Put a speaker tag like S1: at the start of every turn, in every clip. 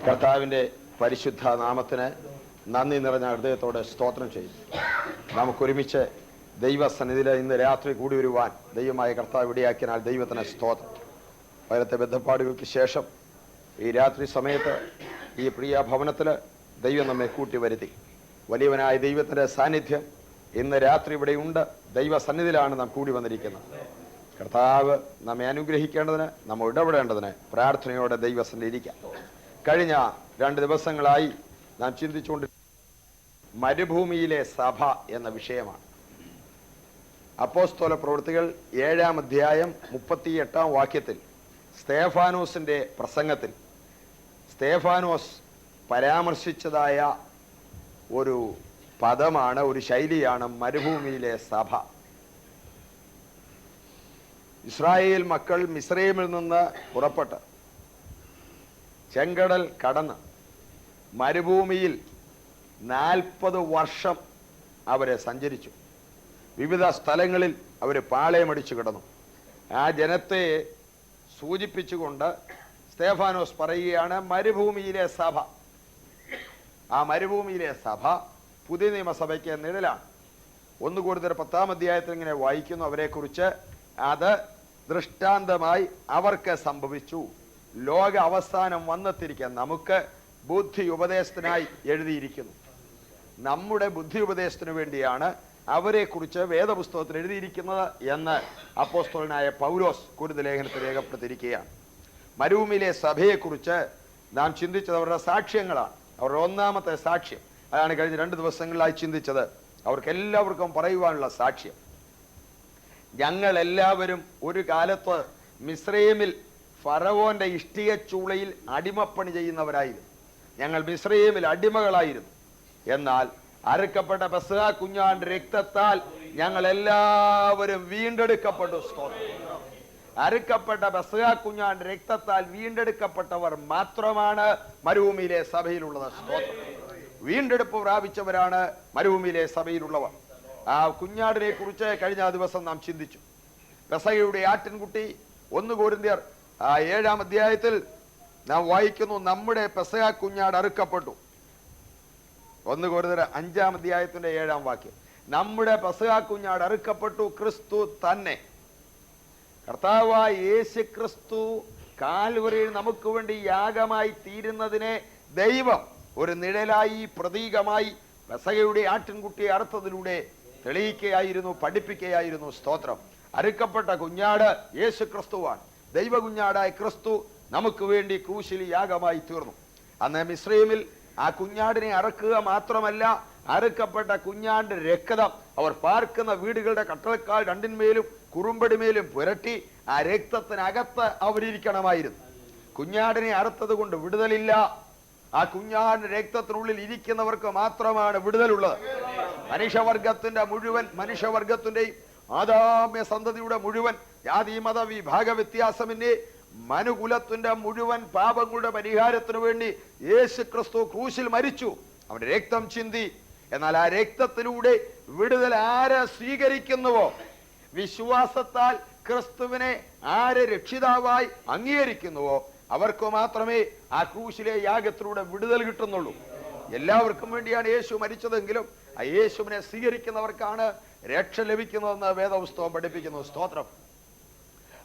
S1: കർത്താവിൻ്റെ പരിശുദ്ധ നാമത്തിന് നന്ദി നിറഞ്ഞ ഹൃദയത്തോടെ സ്തോത്രം ചെയ്യും. നമുക്കൊരുമിച്ച് ദൈവസന്നിധിയിൽ ഇന്ന് രാത്രി കൂടി വരുവാൻ ദൈവമായ കർത്താവ് ഇടയാക്കിയാൽ ദൈവത്തിന് സ്തോത്രം. പലത്തെ ബന്ധപ്പാടുകൾക്ക് ശേഷം ഈ രാത്രി സമയത്ത് ഈ പ്രിയ ഭവനത്തിൽ ദൈവം നമ്മെ കൂട്ടി വരുത്തി. വലിയവനായ ദൈവത്തിൻ്റെ സാന്നിധ്യം ഇന്ന് രാത്രി ഇവിടെയുണ്ട്. ദൈവസന്നിധിയിലാണ് നാം കൂടി വന്നിരിക്കുന്നത്. കർത്താവ് നമ്മെ അനുഗ്രഹിക്കേണ്ടതിന്, നമ്മൾ ഇടപെടേണ്ടതിന് പ്രാർത്ഥനയോടെ ദൈവസന്നിധിയിൽ ഇരിക്കാം. കഴിഞ്ഞ 2 ദിവസങ്ങളായി നാം ചിന്തിച്ചുകൊണ്ട് മരുഭൂമിയിലെ സഭ എന്ന വിഷയമാണ്. അപ്പോസ്തല പ്രവൃത്തികൾ 7-ാം അധ്യായം 38-ാം വാക്യത്തിൽ സ്തേഫാനോസിന്റെ പ്രസംഗത്തിൽ സ്തേഫാനോസ് പരാമർശിച്ചതായ ഒരു പദമാണ്, ഒരു ശൈലിയാണ് മരുഭൂമിയിലെ സഭ. ഇസ്രായേൽ മക്കൾ മിസ്രൈമിൽ നിന്ന് പുറപ്പെട്ട് ചെങ്കടൽ കടന്ന് മരുഭൂമിയിൽ 40 വർഷം അവരെ സഞ്ചരിച്ചു. വിവിധ സ്ഥലങ്ങളിൽ അവർ പാളയമടിച്ചു കിടന്നു. ആ ജനത്തെ സൂചിപ്പിച്ചുകൊണ്ട് സ്തേഫാനോസ് പറയുകയാണ് മരുഭൂമിയിലെ സഭ. ആ മരുഭൂമിയിലെ സഭ പുതിയ നിയമസഭയ്ക്ക് നിഴലാണ്. 1 കൊരിന്ത്യർ 10-ാം അധ്യായത്തിൽ ഇങ്ങനെ വായിക്കുന്നു, അവരെക്കുറിച്ച് അത് ദൃഷ്ടാന്തമായി അവർക്ക് സംഭവിച്ചു, ലോക അവസാനം വന്നെത്തിരിക്കാൻ നമുക്ക് ബുദ്ധി ഉപദേശത്തിനായി എഴുതിയിരിക്കുന്നു. നമ്മുടെ ബുദ്ധി ഉപദേശത്തിന് വേണ്ടിയാണ് അവരെക്കുറിച്ച് വേദപുസ്തകത്തിൽ എഴുതിയിരിക്കുന്നത് എന്ന് അപ്പോസ്തലനായ പൗലോസ് കൊരിന്ത്യ ലേഖനത്തിൽ രേഖപ്പെടുത്തിയിരിക്കുകയാണ്. മരുഭൂമിയിലെ സഭയെക്കുറിച്ച് നാം ചിന്തിച്ചത് അവരുടെ സാക്ഷ്യങ്ങളാണ്. അവരുടെ 1-ാമത്തെ സാക്ഷ്യം അതാണ് കഴിഞ്ഞ 2 ദിവസങ്ങളിലായി ചിന്തിച്ചത്. അവർക്കെല്ലാവർക്കും പറയുവാനുള്ള സാക്ഷ്യം, ഞങ്ങൾ എല്ലാവരും ഒരു കാലത്ത് മിസ്രൈമിൽ ഫറവോന്റെ ഇഷ്ടിക ചൂളയിൽ അടിമപ്പണി ചെയ്യുന്നവരായിരുന്നു. ഞങ്ങൾ മിസ്രൈമിൽ അടിമകളായിരുന്നു. എന്നാൽ അറുക്കപ്പെട്ട പെസഹ കുഞ്ഞാന്റെ രക്തത്താൽ ഞങ്ങൾ എല്ലാവരും വീണ്ടെടുക്കപ്പെട്ടു. അറുക്കപ്പെട്ട പെസഹ കുഞ്ഞാന്റെ രക്തത്താൽ വീണ്ടെടുക്കപ്പെട്ടവർ മാത്രമാണ് മരുഭൂമിയിലെ സഭയിലുള്ളത്. സ്തോത്രം. വീണ്ടെടുപ്പ് പ്രാപിച്ചവരാണ് മരുഭൂമിയിലെ സഭയിലുള്ളവർ. ആ കുഞ്ഞാടിനെ കുറിച്ച് കഴിഞ്ഞ ദിവസം നാം ചിന്തിച്ചു. പെസഹയുടെ ആട്ടിൻകുട്ടി 1 കൊരിന്ത്യർ 7-ാം അധ്യായത്തിൽ നാം വായിക്കുന്നു, നമ്മുടെ പെസഹ കുഞ്ഞാട് അറുക്കപ്പെട്ടു. 1 കൊരിന്ത്യർ 5-ാം അധ്യായത്തിന്റെ 7-ാം വാക്യം, നമ്മുടെ പെസഹ കുഞ്ഞാട് അറുക്കപ്പെട്ടു, ക്രിസ്തു തന്നെ. കർത്താവായ യേശു ക്രിസ്തു കാൽവരിയിൽ നമുക്ക് വേണ്ടി യാഗമായി തീരുന്നതിനെ ദൈവം ഒരു നിഴലായി പ്രതീകമായി പെസഹയുടെ ആട്ടിൻകുട്ടിയെ അറുത്തതിലൂടെ തെളിയിക്കുകയായിരുന്നു, പഠിപ്പിക്കുകയായിരുന്നു. സ്തോത്രം. അറുക്കപ്പെട്ട കുഞ്ഞാട് യേശു ക്രിസ്തുവാണ്. ദൈവ കുഞ്ഞാടായ ക്രിസ്തു നമുക്ക് വേണ്ടി ക്രൂശിൽ യാഗമായി തീർന്നു. അന്ന് മിസ്രൈമിൽ ആ കുഞ്ഞാടിനെ അറക്കുക മാത്രമല്ല, അറുക്കപ്പെട്ട കുഞ്ഞാടിന്റെ രക്തം അവർ പാർക്കുന്ന വീടുകളുടെ കട്ടളക്കാൽ 2-ന്മേലും കുറുമ്പടിമേലും പുരട്ടി ആ രക്തത്തിനകത്ത് അവരിയ്ക്കണമായിരുന്നു. കുഞ്ഞാടിനെ അറുത്തത് കൊണ്ട് വിടുതലില്ല. ആ കുഞ്ഞാടിന്റെ രക്തത്തിനുള്ളിൽ ഇരിക്കുന്നവർക്ക് മാത്രമാണ് വിടുതലുള്ളത്. മനുഷ്യവർഗത്തിന്റെയും ആദാമ്യ സന്തതിയുടെ മുഴുവൻ ജാതി മത വിഭാഗ വ്യത്യാസമിന്നെ മനുകുലത്തിന്റെ മുഴുവൻ പാപങ്ങളുടെ പരിഹാരത്തിനു വേണ്ടി യേശു ക്രിസ്തു ക്രൂശിൽ മരിച്ചു, അവന്റെ രക്തം ചിന്തി. എന്നാൽ ആ രക്തത്തിലൂടെ വിടുതൽ ആരെ സ്വീകരിക്കുന്നുവോ, വിശ്വാസത്താൽ ക്രിസ്തുവിനെ ആരെ രക്ഷിതാവായി അംഗീകരിക്കുന്നുവോ അവർക്ക് മാത്രമേ ആ ക്രൂശിലെ യാഗത്തിലൂടെ വിടുതൽ കിട്ടുന്നുള്ളൂ. എല്ലാവർക്കും വേണ്ടിയാണ് യേശു മരിച്ചതെങ്കിലും ആ യേശുവിനെ സ്വീകരിക്കുന്നവർക്കാണ് രക്ഷ ലഭിക്കുന്നതെന്ന് വേദപുസ്തകം പഠിപ്പിക്കുന്നു. സ്തോത്രം.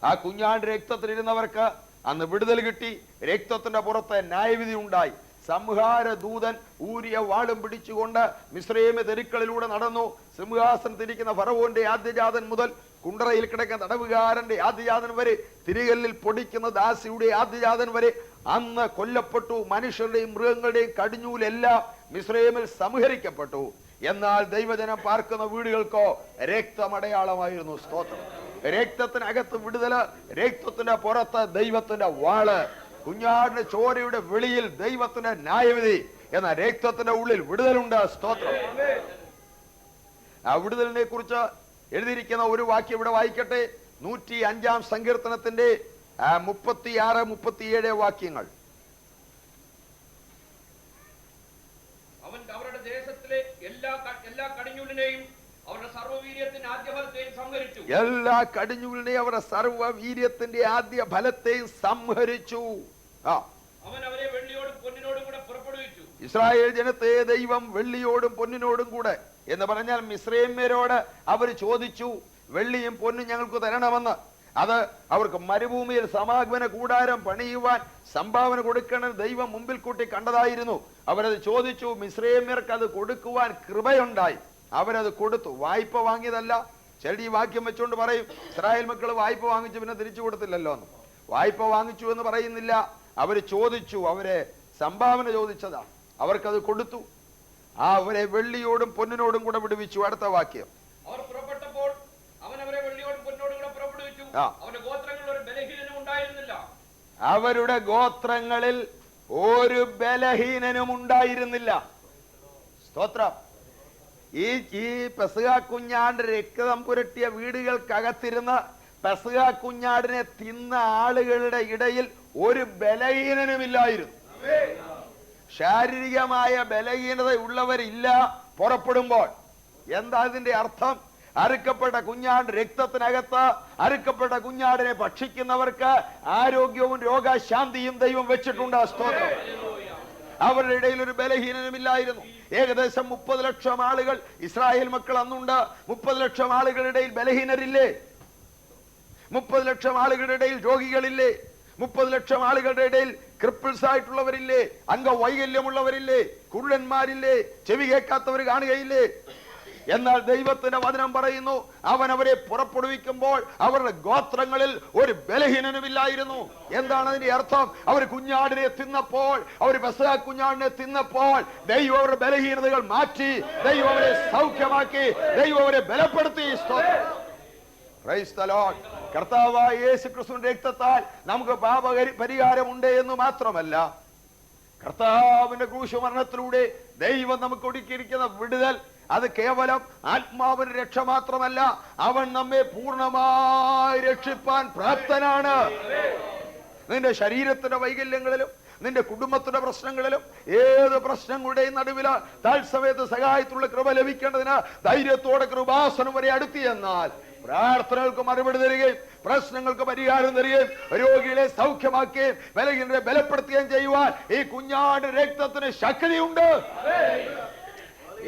S1: ആ കുഞ്ഞാണ്ട് രക്തത്തിലിരുന്നവർക്ക് അന്ന് വിടുതൽ കിട്ടി. രക്തത്തിന്റെ പുറത്ത് ന്യായവിധി ഉണ്ടായി. സംഹാര ദൂതൻ ഊരിയ വാളും പിടിച്ചുകൊണ്ട് മിസ്രൈമി തെരുക്കളിലൂടെ നടന്നു. സിംഹാസനത്തിരിക്കുന്ന ഫറവോന്റെ ആദ്യജാതൻ മുതൽ കുണ്ടറയിൽ കിടക്കുന്ന തടവുകാരന്റെ ആദ്യജാതൻ വരെ, തിരികല്ലിൽ പൊടിക്കുന്ന ദാസിയുടെ ആദ്യജാതൻ വരെ അന്ന് കൊല്ലപ്പെട്ടു. മനുഷ്യരുടെയും മൃഗങ്ങളുടെയും കടിഞ്ഞൂലെല്ലാം മിസ്രൈമിൽ സംഹരിക്കപ്പെട്ടു. എന്നാൽ ദൈവജനം പാർക്കുന്ന വീടുകൾക്കോ രക്തമടയാളമായിരുന്നു. സ്തോത്രം. രക്തത്തിനകത്ത് വിടുതല്, രക്തത്തിന്റെ പുറത്ത് ദൈവത്തിന്റെ വാള്. കുഞ്ഞാടിന്റെ ചോരയുടെ വെളിയിൽ ദൈവത്തിന്റെ ന്യായവിധി, എന്ന രക്തത്തിന്റെ ഉള്ളിൽ വിടുതലുണ്ട്. സ്തോത്രം. ആ വിടുതലിനെ കുറിച്ച് എഴുതിയിരിക്കുന്ന ഒരു വാക്യം ഇവിടെ വായിക്കട്ടെ. 105-ാം സങ്കീർത്തനത്തിന്റെ 36-37 വാക്യങ്ങൾ.
S2: അവരുടെ ദേശത്തിലെ എല്ലാ കടിഞ്ഞൂലിനെയും അവരുടെ സർവ്വവീര്യത്തിന്റെ ആദ്യഫലത്തെയും സംഹരിച്ചു.
S1: എല്ലാ കടിഞ്ഞൂലിനെയും അവരുടെ സർവ്വവീര്യത്തിന്റെ ആദ്യ ഫലത്തെയും സംഹരിച്ചു.
S2: അവൻ അവരെ വെള്ളിയോടും പൊന്നിനോടും കൂടെ പുറപ്പെടുവിച്ചു.
S1: ഇസ്രായേൽ ജനത്തെ ദൈവം വെള്ളിയോടും പൊന്നിനോടും കൂടെ എന്ന് പറഞ്ഞാൽ മിസ്രൈമ്യരോട് അവർ ചോദിച്ചു, വെള്ളിയും പൊന്നും ഞങ്ങൾക്ക് തരണമെന്ന്. അത് അവർക്ക് മരുഭൂമിയിൽ സമാഗമന കൂടാരം പണിയുവാൻ സംഭാവന കൊടുക്കണം ദൈവം മുമ്പിൽ കൂട്ടി കണ്ടതായിരുന്നു. അവരത് ചോദിച്ചു. മിസ്രൈമ്യർക്ക് അത് കൊടുക്കുവാൻ കൃപയുണ്ടായി. അവരത് കൊടുത്തു. വായ്പ വാങ്ങിയതല്ല. ചിലർ ഈ വാക്യം വെച്ചുകൊണ്ട് പറയും, ഇസ്രായേൽ മക്കൾ വായ്പ വാങ്ങിച്ചു പിന്നെ തിരിച്ചു കൊടുത്തില്ലല്ലോ എന്ന്. വായ്പ വാങ്ങിച്ചു എന്ന് പറയുന്നില്ല. അവര് ചോദിച്ചു, അവരെ സംഭാവന ചോദിച്ചതാണ്, അവർക്കത് കൊടുത്തു. അവരെ വെള്ളിയോടും പൊന്നിനോടും കൂടെ വിടുവിച്ചു. അടുത്ത വാക്യം,
S2: അവർ പുറപ്പെട്ടപ്പോൾ അവൻ അവരെ വെള്ളിയോടും പൊന്നിനോടും കൂടെ പുറപ്പെടുവിച്ചു. അവരുടെ ഗോത്രങ്ങളിൽ ഒരു ബലഹീനനും ഉണ്ടായിരുന്നില്ല.
S1: അവരുടെ ഗോത്രങ്ങളിൽ ഒരു ബലഹീനനും ഉണ്ടായിരുന്നില്ല. സ്തോത്രം. ഈ പെസഹ കുഞ്ഞാണ്ട് രക്തം പുരട്ടിയ വീടുകൾക്കകത്തിരുന്ന് പെസഹ കുഞ്ഞാടിനെ തിന്ന ആളുകളുടെ ഇടയിൽ ഒരു ബലഹീനനുമില്ലായിരുന്നു. ശാരീരികമായ ബലഹീനത ഉള്ളവരില്ല പുറപ്പെടുമ്പോൾ. എന്താ ഇതിന്റെ അർത്ഥം? അറുക്കപ്പെട്ട കുഞ്ഞാട് രക്തത്തിനകത്ത് അറുക്കപ്പെട്ട കുഞ്ഞാടിനെ ഭക്ഷിക്കുന്നവർക്ക് ആരോഗ്യവും രോഗശാന്തിയും ദൈവം വെച്ചിട്ടുണ്ട്. സ്തോത്രം. അവരുടെ ഇടയിൽ ഒരു ബലഹീനനുമില്ലായിരുന്നു. ഏകദേശം 30 ലക്ഷം ആളുകൾ ഇസ്രായേൽ മക്കൾ അന്നുണ്ട്. 30 ലക്ഷം ആളുകളുടെ ഇടയിൽ ബലഹീനരില്ലേ? 30 ലക്ഷം ആളുകളുടെ ഇടയിൽ രോഗികളില്ലേ? 30 ലക്ഷം ആളുകളുടെ ഇടയിൽ ക്രിപ്പിൾസ് ആയിട്ടുള്ളവരില്ലേ? അംഗവൈകല്യമുള്ളവരില്ലേ? കുരുടന്മാരില്ലേ? ചെവി കേൾക്കാത്തവർ കാണുകയില്ലേ? എന്നാൽ ദൈവത്തിന്റെ വചനം പറയുന്നു, അവൻ അവരെ പുറപ്പെടുവിക്കുമ്പോൾ അവരുടെ ഗോത്രങ്ങളിൽ ഒരു ബലഹീനനുമില്ലായിരുന്നു. എന്താണ് അതിന്റെ അർത്ഥം? അവർ കുഞ്ഞാടിനെ തിന്നപ്പോൾ, അവർ പെസഹ കുഞ്ഞാടിനെ തിന്നപ്പോൾ ദൈവം അവരുടെ ബലഹീനതകൾ മാറ്റി, ദൈവം അവരെ സൗഖ്യമാക്കി, ദൈവം അവരെ ബലപ്പെടുത്തി. Price the Lord. കർത്താവായ യേശു ക്രിസ്തുവിന്റെ രക്തത്താൽ നമുക്ക് പാപ പരിഹാരമുണ്ട് എന്ന് മാത്രമല്ല, കർത്താവിന്റെ ക്രൂശ് മരണത്തിലൂടെ ദൈവം നമുക്ക് ഒരുക്കിയിരിക്കുന്ന വിടുതൽ അത് കേവലം ആത്മാവിന് രക്ഷ മാത്രമല്ല, അവൻ നമ്മെ പൂർണ്ണമായി രക്ഷിപ്പാൻ പ്രാപ്തനാണ്. നിന്റെ ശരീരത്തിന്റെ വൈകല്യങ്ങളിലും നിന്റെ കുടുംബത്തിന്റെ പ്രശ്നങ്ങളിലും ഏത് പ്രശ്നങ്ങളുടെയും നടുവിൽ തത്സമയത്ത് സഹായത്തിലുള്ള കൃപ ലഭിക്കേണ്ടതിന് ധൈര്യത്തോടെ കൃപാസനം വരെ അടുത്തി എന്നാൽ പ്രാർത്ഥനകൾക്ക് മറുപടി തരികയും പ്രശ്നങ്ങൾക്ക് പരിഹാരം തരികയും രോഗികളെ സൗഖ്യമാക്കുകയും ബലഹീനരെ ബലപ്പെടുത്തുകയും ചെയ്യുവാൻ ഈ കുഞ്ഞാട് രക്തത്തിന് ശക്തിയുണ്ട്.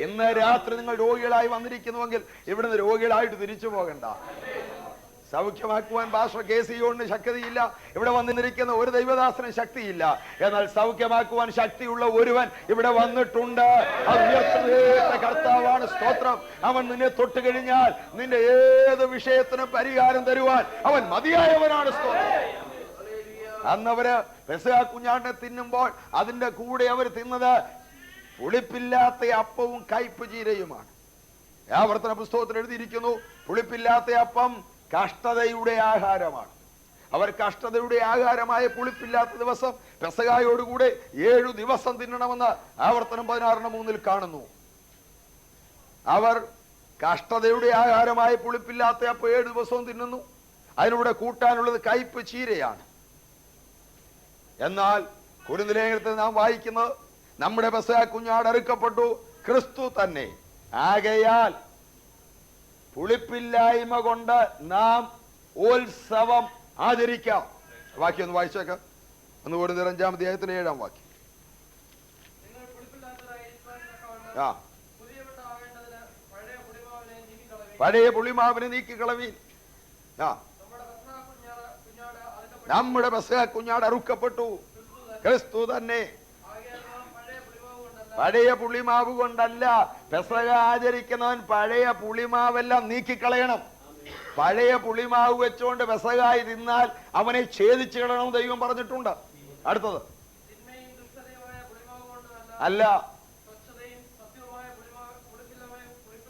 S1: ഇന്ന് രാത്രി നിങ്ങൾ രോഗികളായി വന്നിരിക്കുന്നുവെങ്കിൽ ഇവിടുന്ന് രോഗികളായിട്ട് തിരിച്ചു പോകണ്ട. സൗഖ്യമാക്കുവാൻ പാസ്റ്റർ KC ശക്തിയില്ല. ഇവിടെ വന്നിരിക്കുന്ന ഒരു ദൈവദാസന് ശക്തിയില്ല. എന്നാൽ സൗഖ്യമാക്കുവാൻ ശക്തിയുള്ള ഒരുവൻ ഇവിടെ വന്നിട്ടുണ്ട്. കർത്താവാണ്. സ്തോത്രം. അവൻ നിന്നെ തൊട്ട് കഴിഞ്ഞാൽ നിന്റെ ഏത് വിഷയത്തിനും പരിഹാരം തരുവാൻ അവൻ മതിയായവനാണ്. സ്തോത്രം. അന്നവര് പെസഹ കുഞ്ഞാടിനെ തിന്നുമ്പോൾ അതിന്റെ കൂടെ അവർ തിന്നത് പുളിപ്പില്ലാത്ത അപ്പവും കയ്പ് ചീരയുമാണ്. ആവർത്തന പുസ്തകത്തിൽ എഴുതിയിരിക്കുന്നു, പുളിപ്പില്ലാത്ത അപ്പം കഷ്ടതയുടെ ആഹാരമാണ്. അവർ കഷ്ടതയുടെ ആഹാരമായ പുളിപ്പില്ലാത്ത ദിവസം പെസഹായോടുകൂടെ 7 ദിവസം തിന്നണമെന്ന് ആവർത്തനം 16:3 കാണുന്നു. അവർ കഷ്ടതയുടെ ആഹാരമായ പുളിപ്പില്ലാത്ത അപ്പം 7 ദിവസവും തിന്നുന്നു. അതിലൂടെ കൂട്ടാനുള്ളത് കയ്പ് ചീരയാണ്. എന്നാൽ കൊരിന്ത്യലേഖനത്തിൽ നാം വായിക്കുന്നത്, നമ്മുടെ പെസഹ കുഞ്ഞാട് അറുക്കപ്പെട്ടു, ക്രിസ്തു തന്നെ. ആകയാൽ പുളിപ്പില്ലായ്മ കൊണ്ട് നാം ഉത്സവം ആചരിക്കാം. വാക്യം ഒന്ന് വായിച്ചേക്കാം. 1 കൊരിന്ത്യർ 5-ാം അധ്യായത്തിലെ 7-ാം വാക്യം. പഴയ പുളിമാവിനെ നീക്കിക്കളവീൻ. നമ്മുടെ പെസഹ കുഞ്ഞാട് അറുക്കപ്പെട്ടു, ക്രിസ്തു തന്നെ. പഴയ പുളിമാവ് കൊണ്ടല്ല പെസഹ ആചരിക്കുന്നവൻ പഴയ പുളിമാവെല്ലാം നീക്കിക്കളയണം. പഴയ പുളിമാവ് വെച്ചുകൊണ്ട് പെസഹായി തിന്നാൽ അവനെ ഛേദിച്ചു കളയണം ദൈവം പറഞ്ഞിട്ടുണ്ട്. അടുത്തത് അല്ല,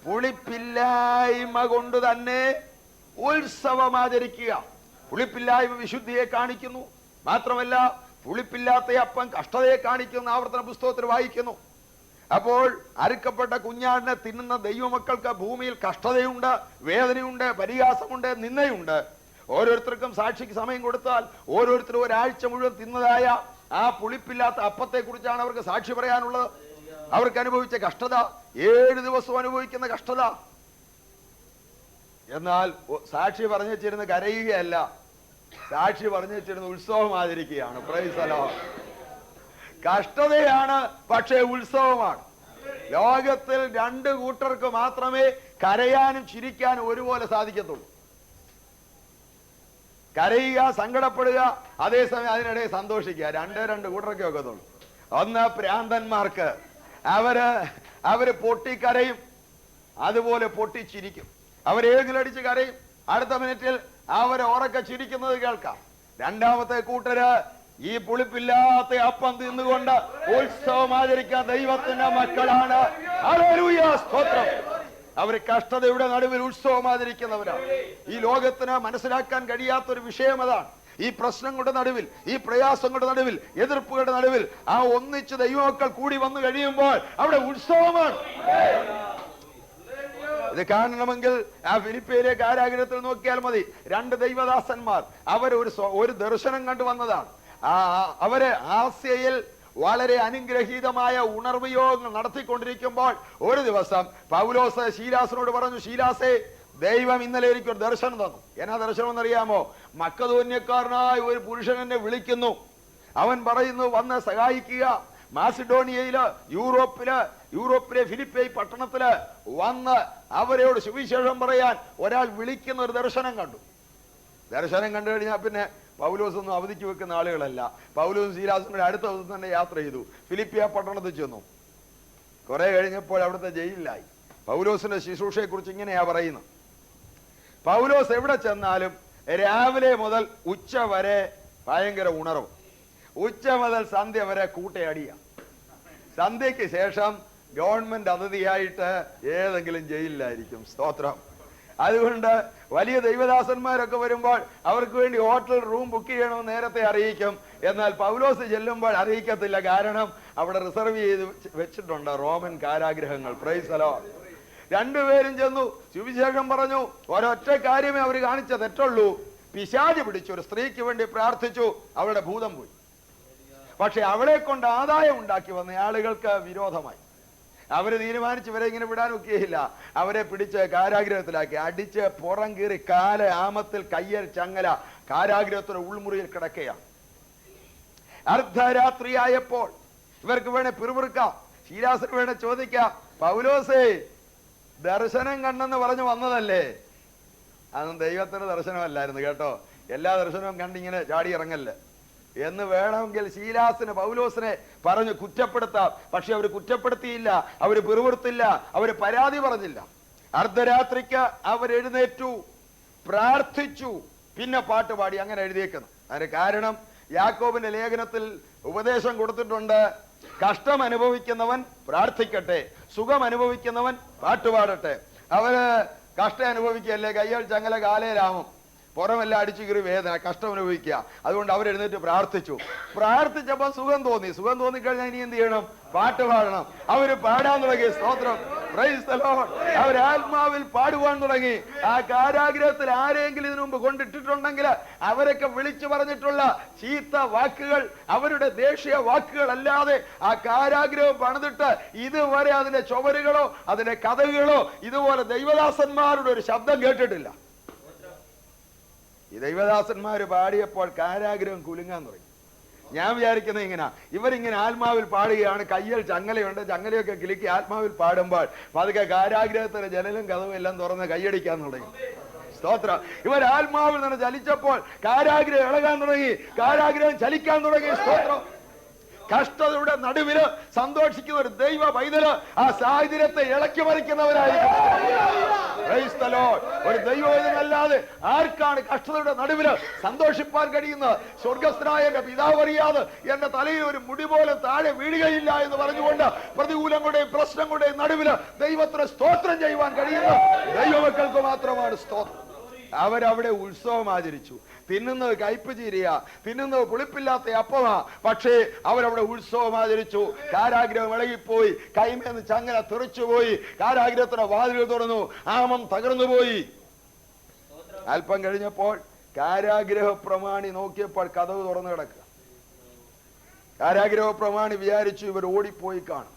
S1: പുളിപ്പില്ലായ്മ കൊണ്ട് തന്നെ ഉത്സവം ആചരിക്കുക. പുളിപ്പില്ലായ്മ വിശുദ്ധിയെ കാണിക്കുന്നു. മാത്രമല്ല പുളിപ്പില്ലാത്ത അപ്പം കഷ്ടതയെ കാണിക്കുന്ന ആവർത്തന പുസ്തകത്തിൽ വായിക്കുന്നു. അപ്പോൾ അറുക്കപ്പെട്ട കുഞ്ഞാടിനെ തിന്നുന്ന ദൈവമക്കൾക്ക് ഭൂമിയിൽ കഷ്ടതയുണ്ട്, വേദനയുണ്ട്, പരിഹാസമുണ്ട്, നിന്ദയുണ്ട്. ഓരോരുത്തർക്കും സാക്ഷിക്ക് സമയം കൊടുത്താൽ ഓരോരുത്തരും ഒരാഴ്ച മുഴുവൻ തിന്നതായ ആ പുളിപ്പില്ലാത്ത അപ്പത്തെ കുറിച്ചാണ് അവർക്ക് സാക്ഷി പറയാനുള്ളത്. അവർക്ക് അനുഭവിച്ച കഷ്ടത, 7 ദിവസം അനുഭവിക്കുന്ന കഷ്ടത. എന്നാൽ സാക്ഷി പറഞ്ഞു വെച്ചിരുന്ന് കരയുകയല്ല, സാക്ഷി പറഞ്ഞു വെച്ചിരുന്ന് ഉത്സവം ആചരിക്കുകയാണ്. Praise the Lord. കഷ്ടതയാണ്, പക്ഷേ ഉത്സവമാണ്. ലോകത്തിൽ രണ്ട് കൂട്ടർക്ക് മാത്രമേ കരയാനും ചിരിക്കാനും ഒരുപോലെ സാധിക്കത്തുള്ളൂ. കരയുക, സങ്കടപ്പെടുക, അതേസമയം അതിനിടെ സന്തോഷിക്കുക. രണ്ട് കൂട്ടർക്കേ ഒക്കത്തുള്ളൂ. ഒന്ന് ഭ്രാന്തന്മാർക്ക്, അവര് പൊട്ടിക്കരയും, അതുപോലെ പൊട്ടിച്ചിരിക്കും. അവരേകിലടിച്ച് കരയും, അടുത്ത മിനിറ്റിൽ അവർ ഉറക്കെ ചിരിക്കുന്നത് കേൾക്കാം. രണ്ടാമത്തെ കൂട്ടര് ഈ പുളിപ്പില്ലാത്ത അപ്പം തിന്നുകൊണ്ട് ഉത്സവം ആചരിക്കാൻ ദൈവത്തിന്റെ മക്കളാണ്. ഹല്ലേലൂയ, സ്തോത്രം. അവര് കഷ്ടതയുടെ നടുവിൽ ഉത്സവം ആചരിക്കുന്നവരാണ്. ഈ ലോകത്തിന് മനസ്സിലാക്കാൻ കഴിയാത്തൊരു വിഷയം അതാണ്. ഈ പ്രശ്നങ്ങളുടെ നടുവിൽ, ഈ പ്രയാസങ്ങളുടെ നടുവിൽ, എതിർപ്പുകളുടെ നടുവിൽ ആ ഒന്നിച്ച് ദൈവമക്കൾ കൂടി വന്നു കഴിയുമ്പോൾ അവിടെ ഉത്സവമാണ്. ഇത് കാണണമെങ്കിൽ ആ ഫിലിപ്പിയിലെ കാരാഗൃഹത്തിൽ നോക്കിയാൽ മതി. രണ്ട് ദൈവദാസന്മാർ അവർ ഒരു ദർശനം കണ്ടു വന്നതാണ്. അവര് ആസ്യയിൽ വളരെ അനുഗ്രഹീതമായ ഉണർവ് യോഗങ്ങൾ നടത്തിക്കൊണ്ടിരിക്കുമ്പോൾ ഒരു ദിവസം പൗലോസ് ശീലാസിനോട് പറഞ്ഞു, ശീലാസേ, ദൈവം ഇന്നലെ എനിക്കൊരു ദർശനം തന്നു. എന്നാ ദർശനം എന്നറിയാമോ? മക്കതോന്യക്കാരനായ ഒരു പുരുഷൻ എന്നെ വിളിക്കുന്നു. അവൻ പറയുന്നു, വന്ന് സഹായിക്കുക. മാസിഡോണിയയില്, യൂറോപ്പിലെ ഫിലിപ്പൈ പട്ടണത്തില് വന്ന് അവരോട് സുവിശേഷം പറയാൻ ഒരാൾ വിളിക്കുന്ന ഒരു ദർശനം കണ്ടു. ദർശനം കണ്ടു കഴിഞ്ഞാൽ പിന്നെ പൗലോസൊന്നും അവധിക്ക് വെക്കുന്ന ആളുകളല്ല. പൗലോസും ശീലാസും കൂടെ അടുത്ത ദിവസം തന്നെ യാത്ര ചെയ്തു. ഫിലിപ്പിയ പട്ടണത്തിൽ ചെന്നു. കുറെ കഴിഞ്ഞപ്പോൾ അവിടുത്തെ ജയിലിലായി. പൗലോസിന്റെ ശുശ്രൂഷയെ കുറിച്ച് ഇങ്ങനെയാ പറയുന്നത്. പൗലോസ് എവിടെ ചെന്നാലും രാവിലെ മുതൽ ഉച്ച വരെ ഭയങ്കര ഉണർവ്, ഉച്ച മുതൽ സന്ധ്യ വരെ കൂട്ടയടിയ. സന്ധ്യയ്ക്ക് ശേഷം ഗവൺമെന്റ് അതിഥിയായിട്ട് ഏതെങ്കിലും ജയിലിലായിരിക്കും. സ്തോത്രം. അതുകൊണ്ട് വലിയ ദൈവദാസന്മാരൊക്കെ വരുമ്പോൾ അവർക്ക് വേണ്ടി ഹോട്ടൽ റൂം ബുക്ക് ചെയ്യണമെന്ന് നേരത്തെ അറിയിക്കും. എന്നാൽ പൗലോസ് ചെല്ലുമ്പോൾ അറിയിക്കത്തില്ല. കാരണം അവിടെ റിസർവ് ചെയ്ത് വെച്ചിട്ടുണ്ട് റോമൻ കാരാഗ്രഹങ്ങൾ. Praise the Lord. രണ്ടുപേരും ചെന്നു, സുവിശേഷം പറഞ്ഞു. ഒരൊറ്റ കാര്യമേ അവർ കാണിച്ച തെറ്റുള്ളൂ. പിശാച് പിടിച്ചു. ഒരു സ്ത്രീക്ക് വേണ്ടി പ്രാർത്ഥിച്ചു, അവളുടെ ഭൂതം പോയി. പക്ഷെ അവളെ കൊണ്ട് ആദായം ഉണ്ടാക്കി വന്ന ആളുകൾക്ക് വിരോധമായി. അവര് തീരുമാനിച്ച് ഇവരെ ഇങ്ങനെ വിടാൻ ഒക്കെയില്ല. അവരെ പിടിച്ച് കാരാഗ്രഹത്തിലാക്കി, അടിച്ച് പുറം കീറി കാല ആമത്തിൽ കയ്യൽ ചങ്ങല കാരാഗ്രഹത്തിന്റെ ഉൾമുറിയിൽ കിടക്കുകയാണ്. അർദ്ധരാത്രിയായപ്പോൾ ഇവർക്ക് വേണേ പിറുപിറുക്കാം, ശീലാസിന് വേണേ ചോദിക്കാം, പൗലോസേ, ദർശനം കണ്ടെന്ന് പറഞ്ഞു വന്നതല്ലേ? അതൊന്നും ദൈവത്തിന്റെ ദർശനമല്ലായിരുന്നു കേട്ടോ. എല്ലാ ദർശനവും കണ്ടിങ്ങനെ ചാടി ഇറങ്ങല്ലേ എന്ന് വേണമെങ്കിൽ ശീലാസിന് പൗലോസിനെ പറഞ്ഞു കുറ്റപ്പെടുത്താം. പക്ഷെ അവർ കുറ്റപ്പെടുത്തിയില്ല, അവര് പിറുപിറുത്തില്ല, അവര് പരാതി പറഞ്ഞില്ല. അർദ്ധരാത്രിക്ക് അവരെഴുന്നേറ്റു, പ്രാർത്ഥിച്ചു, പിന്നെ പാട്ട് പാടി. അങ്ങനെ എഴുതിയേക്കുന്നു. അതിന് കാരണം യാക്കോബിന്റെ ലേഖനത്തിൽ ഉപദേശം കൊടുത്തിട്ടുണ്ട്. കഷ്ടം അനുഭവിക്കുന്നവൻ പ്രാർത്ഥിക്കട്ടെ, സുഖം അനുഭവിക്കുന്നവൻ പാട്ടുപാടട്ടെ. അവര് കഷ്ടം അനുഭവിക്കുകയല്ലേ, കയ്യാൽ ചങ്ങല കാലേരാമം, പുറമെല്ലാം അടിച്ചു കീറി വേദന, കഷ്ടം അനുഭവിക്കുക. അതുകൊണ്ട് അവരെഴുന്നേറ്റ് പ്രാർത്ഥിച്ചു. പ്രാർത്ഥിച്ചപ്പോൾ സുഖം തോന്നിക്കഴിഞ്ഞാൽ ഇനി എന്ത് ചെയ്യണം? പാട്ട് പാടണം. അവര് പാടാൻ തുടങ്ങി. സ്തോത്രം, പ്രൈസ് ദി ലോർഡ്. അവർ ആത്മാവിൽ പാടുവാൻ തുടങ്ങി. ആ കാരാഗ്രഹത്തിൽ ആരെങ്കിലും ഇതിനു മുമ്പ് കൊണ്ടിട്ടിട്ടുണ്ടെങ്കിൽ അവരൊക്കെ വിളിച്ചു പറഞ്ഞിട്ടുള്ള ചീത്ത വാക്കുകൾ, അവരുടെ ദേശീയ വാക്കുകൾ അല്ലാതെ ആ കാരാഗ്രഹം പണിതിട്ട് ഇതുവരെ അതിന്റെ ചുവരുകളോ അതിന്റെ കഥകളോ ഇതുപോലെ ദൈവദാസന്മാരുടെ ഒരു ശബ്ദം കേട്ടിട്ടില്ല. ഈ ദൈവദാസന്മാര് പാടിയപ്പോൾ കാരാഗ്രഹം കുലുങ്ങാൻ തുടങ്ങി. ഞാൻ വിചാരിക്കുന്നത് ഇങ്ങനെ, ഇവരിങ്ങനെ ആത്മാവിൽ പാടുകയാണ്. കയ്യിൽ ചങ്ങലയുണ്ട്, ചങ്ങലയൊക്കെ കിലുക്കി ആത്മാവിൽ പാടുമ്പോൾ പതുക്കെ കാരാഗ്രഹത്തിന്റെ ജനലും കഥവും എല്ലാം തുറന്ന് കൈയടിക്കാൻ തുടങ്ങി. സ്തോത്രം. ഇവർ ആത്മാവിൽ നിന്ന് ചലിച്ചപ്പോൾ കാരാഗ്രഹം ഇളകാൻ തുടങ്ങി, കാരാഗ്രഹം ചലിക്കാൻ തുടങ്ങി. സ്തോത്രം. കഷ്ടതയുടെ നടുവില് സന്തോഷിക്കുന്ന ഒരു ദൈവ പൈതല് ആ സാഹചര്യത്തെ ഇളക്കി മറിക്കുന്നവരായിരിക്കും. ഒരു ദൈവവേദനല്ലാതെ ആർക്കാണ് കഷ്ടതയുടെ നടുവില് സന്തോഷിപ്പാൻ കഴിയുന്നത്? സ്വർഗസ്ഥനായ എന്റെ പിതാവ് അറിയാതെ എന്റെ തലയിൽ ഒരു മുടി പോലെ താഴെ വീഴുകയില്ല എന്ന് പറഞ്ഞുകൊണ്ട് പ്രതികൂലങ്ങളുടെയും പ്രശ്നങ്ങളുടെയും നടുവില് ദൈവത്തിന് സ്തോത്രം ചെയ്യുവാൻ കഴിയുന്ന ദൈവമക്കൾക്ക് മാത്രമാണ് സ്തോത്രം. അവരവിടെ ഉത്സവം ആചരിച്ചു. തിന്നുന്നത് കയ്പ് ചീരിയ, തിന്നുന്നത് പുളിപ്പില്ലാത്ത അപ്പമാ, പക്ഷേ അവരവിടെ ഉത്സവം ആചരിച്ചു. കാരാഗ്രഹം ഇളകിപ്പോയി, കൈമേന്ന് ചങ്ങല തെറിച്ചുപോയി, കാരാഗ്രഹത്തിന്റെ വാതിലുകൾ തുറന്നു, ആമം തകർന്നുപോയി. അല്പം കഴിഞ്ഞപ്പോൾ കാരാഗ്രഹ പ്രമാണി നോക്കിയപ്പോൾ കതവ് തുറന്നു കിടക്കുക. കാരാഗ്രഹ പ്രമാണി വിചാരിച്ചു ഇവർ ഓടിപ്പോയി കാണും.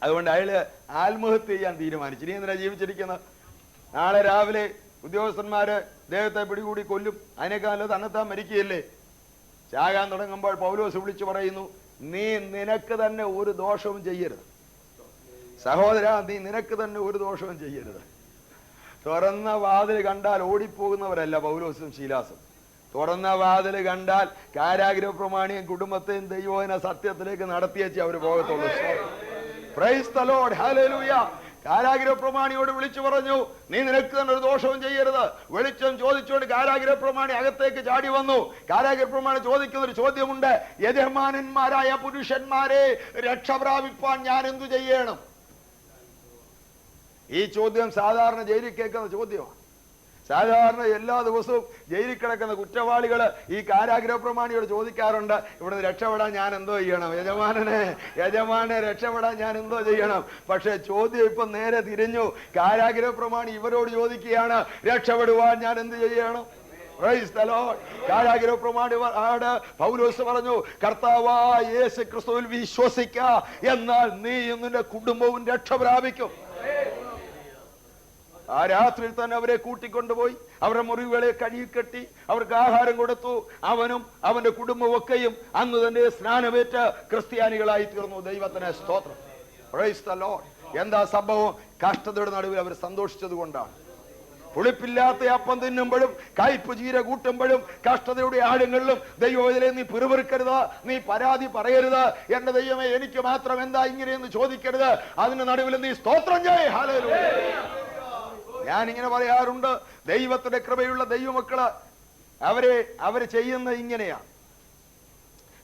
S1: അതുകൊണ്ട് അയാള് ആത്മഹത്യ ചെയ്യാൻ തീരുമാനിച്ചു. ഇനി എന്തിനാ ജീവിച്ചിരിക്കുന്നത്? നാളെ രാവിലെ ഉദ്യോഗസ്ഥന്മാര് ദേഹത്തെ പിടികൂടി കൊല്ലും, അതിനേക്കാൾ തന്നെത്താൻ മരിക്കുകയല്ലേ. ചാകാൻ തുടങ്ങുമ്പോൾ പൗലോസ് വിളിച്ചു പറയുന്നു, നീ നിനക്ക് തന്നെ ഒരു ദോഷവും ചെയ്യരുത്. സഹോദര, നീ നിനക്ക് തന്നെ ഒരു ദോഷവും ചെയ്യരുത്. തുറന്ന വാതിൽ കണ്ടാൽ ഓടിപ്പോകുന്നവരല്ല പൗലോസും ശീലാസും. തുറന്ന വാതിൽ കണ്ടാൽ കാരാഗ്രഹ പ്രമാണിയും കുടുംബത്തെയും ദൈവോധന സത്യത്തിലേക്ക് നടത്തിയേ അവർ പോകത്തുള്ളൂ. Praise the Lord, hallelujah. കാരാഗ്രഹ പ്രമാണിയോട് വിളിച്ചു പറഞ്ഞു, നീ നിനക്ക് തന്നെ ഒരു ദോഷവും ചെയ്യരുത്. വെളിച്ചം ചോദിച്ചുകൊണ്ട് കാരാഗ്രഹ പ്രമാണി അകത്തേക്ക് ചാടി വന്നു. കാരാഗ്രഹ പ്രമാണി ചോദിക്കുന്ന ഒരു ചോദ്യമുണ്ട്, യജമാനന്മാരായ പുരുഷന്മാരെ, രക്ഷ പ്രാപിപ്പാൻ ഞാൻ എന്തു ചെയ്യണം? ഈ ചോദ്യം സാധാരണ ജയിലിൽ കേൾക്കുന്ന ചോദ്യമാണ്. സാധാരണ എല്ലാ ദിവസവും ജയിലിൽ കിടക്കുന്ന കുറ്റവാളികള് ഈ കാരാഗ്രഹ പ്രമാണിയോട് ചോദിക്കാറുണ്ട്, ഇവിടുന്ന് രക്ഷപ്പെടാൻ ഞാൻ എന്തോ ചെയ്യണം? യജമാനെ രക്ഷപ്പെടാൻ ഞാൻ എന്തോ ചെയ്യണം? പക്ഷെ ചോദ്യം ഇപ്പൊ നേരെ തിരിഞ്ഞു. കാരാഗ്രഹ പ്രമാണി ഇവരോട് ചോദിക്കുകയാണ്, രക്ഷപ്പെടുവാൻ ഞാൻ എന്ത് ചെയ്യണം? കാരാഗ്രഹ പ്രമാണി പൗലോസ് പറഞ്ഞു, കർത്താവായ യേശു ക്രിസ്തുവിൽ വിശ്വസിക്ക, എന്നാൽ നീ നിന്റെ കുടുംബവും രക്ഷ പ്രാപിക്കും. ആ രാത്രിയിൽ തന്നെ അവരെ കൂട്ടിക്കൊണ്ടുപോയി അവരുടെ മുറിവുകളെ കഴുകിക്കെട്ടി അവർക്ക് ആഹാരം കൊടുത്തു. അവനും അവന്റെ കുടുംബമൊക്കെയും അന്ന് തന്നെ സ്നാനമേറ്റ് ക്രിസ്ത്യാനികളായി തീർന്നു. ദൈവത്തിന് സ്തോത്രം. Price the Lord. എന്താ സംഭവം? കഷ്ടതയുടെ നടുവിൽ അവർ സന്തോഷിച്ചത് കൊണ്ടാണ്. പുളിപ്പില്ലാത്ത അപ്പം തിന്നുമ്പോഴും കയ്പ് ചീര കൂട്ടുമ്പോഴും കഷ്ടതയുടെ ആഴങ്ങളിലും ദൈവത്തിലെ നീ പിറുപിറുക്കരുത്, നീ പരാതി പറയരുത്. എന്റെ ദൈവമേ, എനിക്ക് മാത്രം എന്താ ഇങ്ങനെയെന്ന് ചോദിക്കരുത്. അതിന്റെ നടുവിൽ നീ സ്തോത്രം ചെയ്യ്. ഹല്ലേലൂയ. ഞാനിങ്ങനെ പറയാറുണ്ട്, ദൈവത്തിന്റെ കൃപയുള്ള ദൈവമക്കള് അവര് ചെയ്യുന്ന ഇങ്ങനെയാണ്.